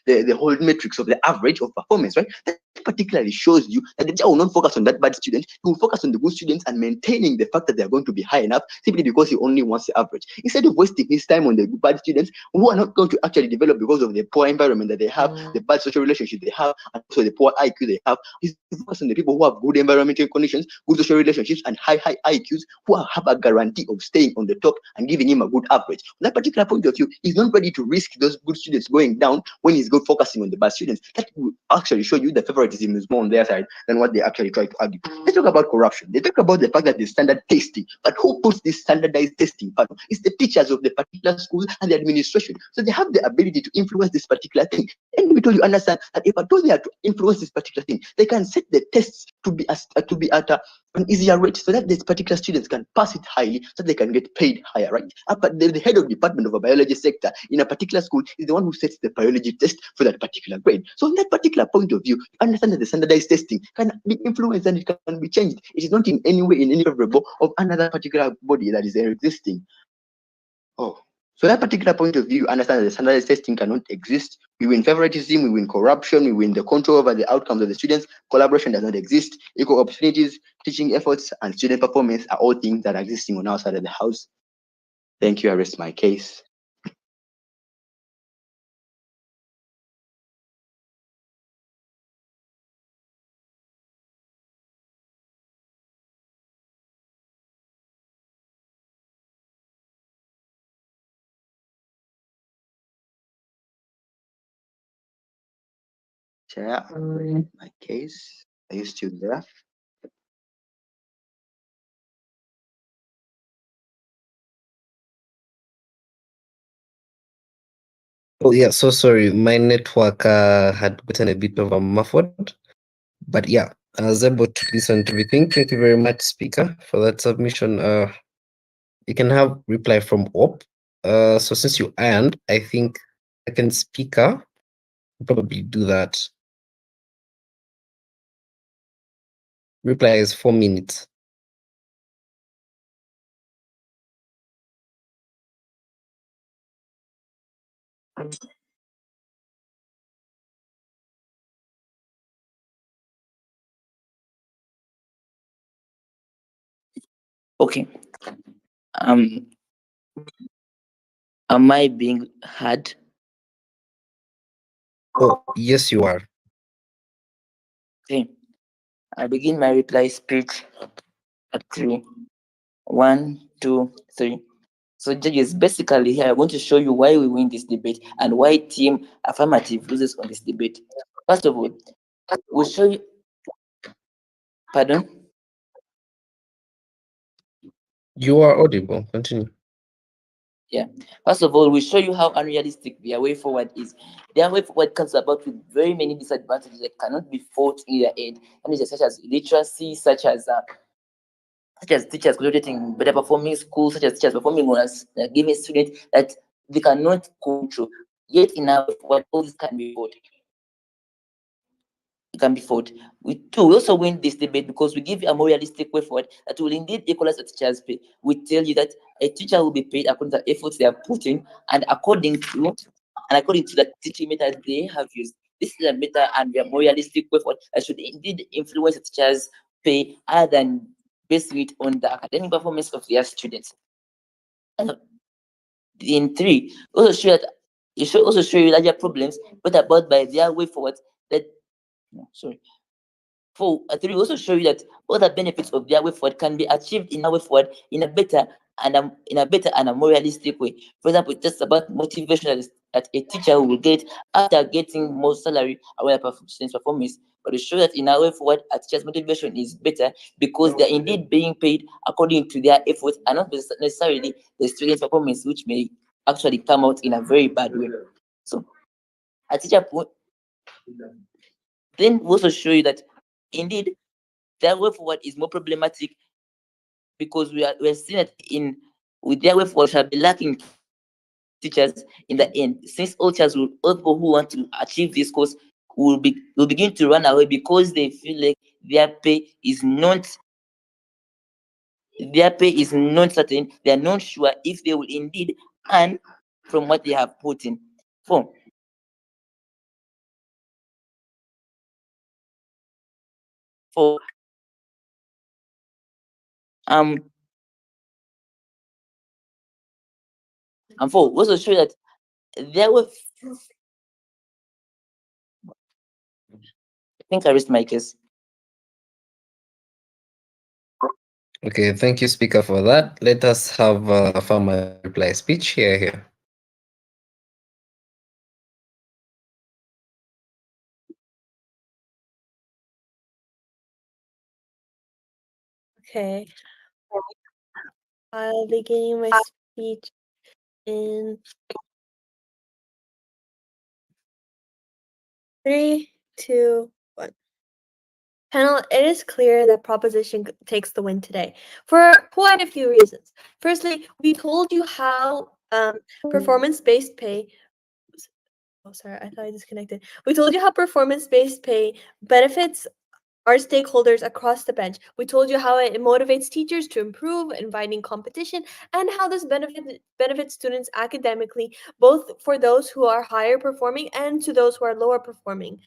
the whole metrics of the average of performance, right? That particularly shows you that the teacher will not focus on that bad student. He will focus on the good students and maintaining the fact that they are going to be high enough simply because he only wants the average. Instead of wasting his time on the bad students who are not going to actually develop because of the poor environment that they have, the bad social relationship they have, and also the poor IQ they have, he's focused on the people who have good environmental conditions, good social relationships, and high IQs who have a guarantee of staying on the top and giving him a good average. From that particular point of view, he's not ready to risk those good students going down when he's good focusing on the bad students. That will actually show you that favoritism is more on their side than what they actually try to argue. Let's talk about corruption. They talk about the fact that there's standard testing, but who puts this standardized testing? It's the teachers of the particular school and the administration. So they have the ability to influence this particular thing. And we told you understand that if at all they are to influence this particular thing, they can set the tests to be at an easier rate so that these particular students can pass it highly so they can get paid higher, right? But the head of department of a biology sector in a particular school is the one who sets the biology test for that particular grade. So in that particular point of view, understand that the standardized testing can be influenced and it can be changed. It is not in any way in any favorable of another particular body that is existing. Oh. So that particular point of view, understand that the standardized testing cannot exist. We win favoritism, we win corruption, we win the control over the outcomes of the students. Collaboration does not exist. Equal opportunities, teaching efforts, and student performance are all things that are existing on our side of the house. Thank you. I rest my case. Chair, in my case, are you still there? Oh yeah, so sorry. My network had gotten a bit of a muffled, but yeah, I was able to listen to everything. Thank you very much, speaker, for that submission. You can have reply from OP. So since you ironed, I think second speaker will probably do that. Reply is 4 minutes. Okay. Um, am I being heard? Oh, yes, you are. Okay. I begin my reply speech at 3. 1, 2, 3. So judges, basically here I'm going to show you why we win this debate and why team affirmative loses on this debate. First of all, we'll show you. Pardon? You are audible. Continue. Yeah. First of all, we show you how unrealistic their way forward is. Their way forward comes about with very many disadvantages that cannot be fought in their end. And such as illiteracy, such as teachers graduating better performing schools, such as teachers performing on us, giving students that they cannot control. Yet in our forward, all this can be fought. It can be fought. We also win this debate because we give a more realistic way forward that will indeed equalize the teachers' pay. We tell you that a teacher will be paid according to the efforts they have put in and according to the teaching method they have used. This is a better and a more realistic way forward that should indeed influence the teachers' pay other than basing it on the academic performance of their students. And in 3, also show that it should also show you larger problems brought about by their way forward that no, sorry. 4, 3 also show you that other benefits of their way forward can be achieved in a way forward in a better and a more realistic way. For example, just about motivation that a teacher will get after getting more salary or students' performance. But to show that in a way forward, a teacher's motivation is better because they're indeed being paid according to their efforts and not necessarily the students' performance, which may actually come out in a very bad way. So a teacher then we also show you that indeed their way forward is more problematic because we're seeing that in with their way forward shall be lacking teachers in the end, since all people who want to achieve this course will begin to run away because they feel like their pay is not certain. They are not sure if they will indeed earn from what they have put in. 4. And 4 also show that there were I think I raised my case. Okay, thank you, speaker, for that. Let us have a farmer reply speech here. Okay. I'll begin my speech in 3, 2, 1. Panel, it is clear that proposition takes the win today for quite a few reasons. Firstly, we told you how performance-based pay. Oh, sorry, I thought I disconnected. We told you how performance-based pay benefits our stakeholders across the bench. We told you how it motivates teachers to improve, inviting competition, and how this benefits students academically, both for those who are higher performing and to those who are lower performing.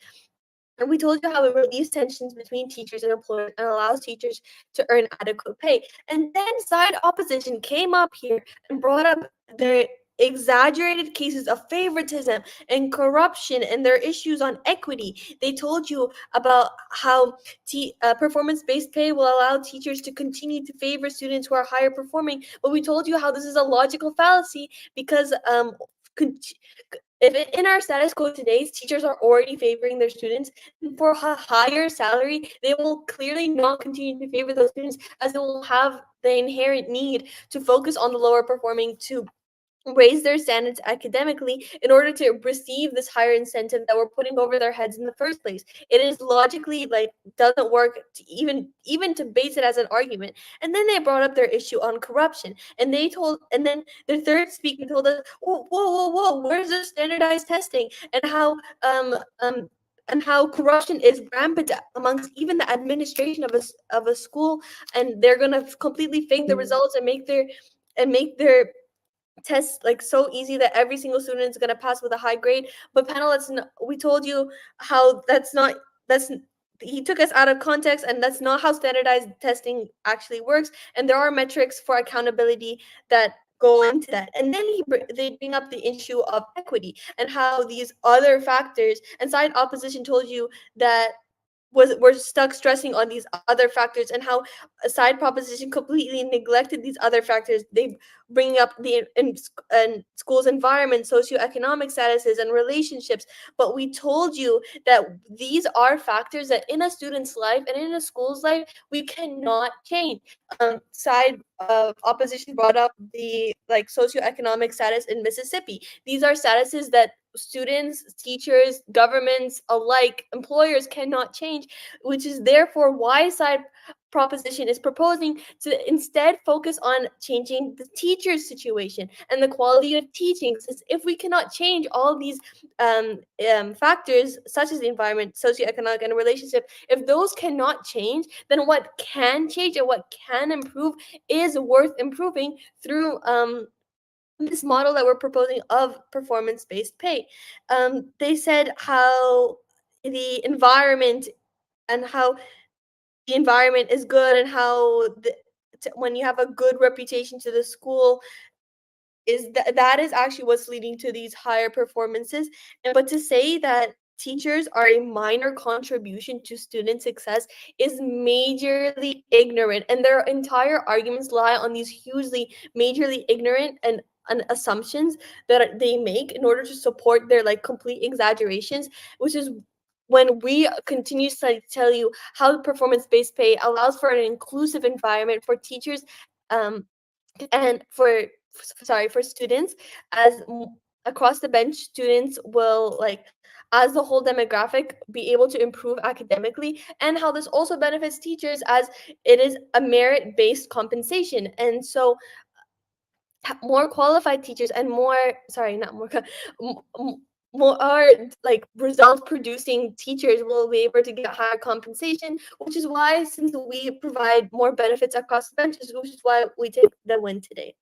And we told you how it relieves tensions between teachers and employers and allows teachers to earn adequate pay. And then side opposition came up here and brought up their exaggerated cases of favoritism and corruption and their issues on equity. They told you about how performance-based pay will allow teachers to continue to favor students who are higher performing. But we told you how this is a logical fallacy because in our status quo today, teachers are already favoring their students, for a higher salary, they will clearly not continue to favor those students, as they will have the inherent need to focus on the lower performing, to raise their standards academically in order to receive this higher incentive that we're putting over their heads in the first place. It is logically doesn't work to even to base it as an argument. And then they brought up their issue on corruption, and then the third speaker told us, whoa, where's the standardized testing, and how corruption is rampant amongst even the administration of a school, and they're gonna completely fake the results and make their tests so easy that every single student is going to pass with a high grade. But panel, we told you how that's he took us out of context, and that's not how standardized testing actually works, and there are metrics for accountability that go into that. And then they bring up the issue of equity and how these other factors, and side opposition told you that we're stuck stressing on these other factors, and how a side proposition completely neglected these other factors. They bring up the in schools environment, socioeconomic statuses, and relationships. But we told you that these are factors that in a student's life and in a school's life we cannot change. Side opposition brought up the socioeconomic status in Mississippi. These are statuses that students, teachers, governments alike, employers cannot change, which is therefore why side proposition is proposing to instead focus on changing the teacher's situation and the quality of teaching. Since if we cannot change all these factors such as the environment, socioeconomic, and relationship, if those cannot change, then what can change and what can improve is worth improving through this model that we're proposing of performance-based pay. They said how the environment and how the environment is good, and how when you have a good reputation to the school, that is actually what's leading to these higher performances. But to say that teachers are a minor contribution to student success is majorly ignorant, and their entire arguments lie on these hugely majorly ignorant and assumptions that they make in order to support their complete exaggerations, which is when we continue to tell you how performance-based pay allows for an inclusive environment for teachers, and for students, as across the bench students will as the whole demographic be able to improve academically, and how this also benefits teachers as it is a merit-based compensation. And so more qualified teachers and more sorry not more more results producing teachers will be able to get higher compensation, which is why, since we provide more benefits across the benches, which is why we take the win today.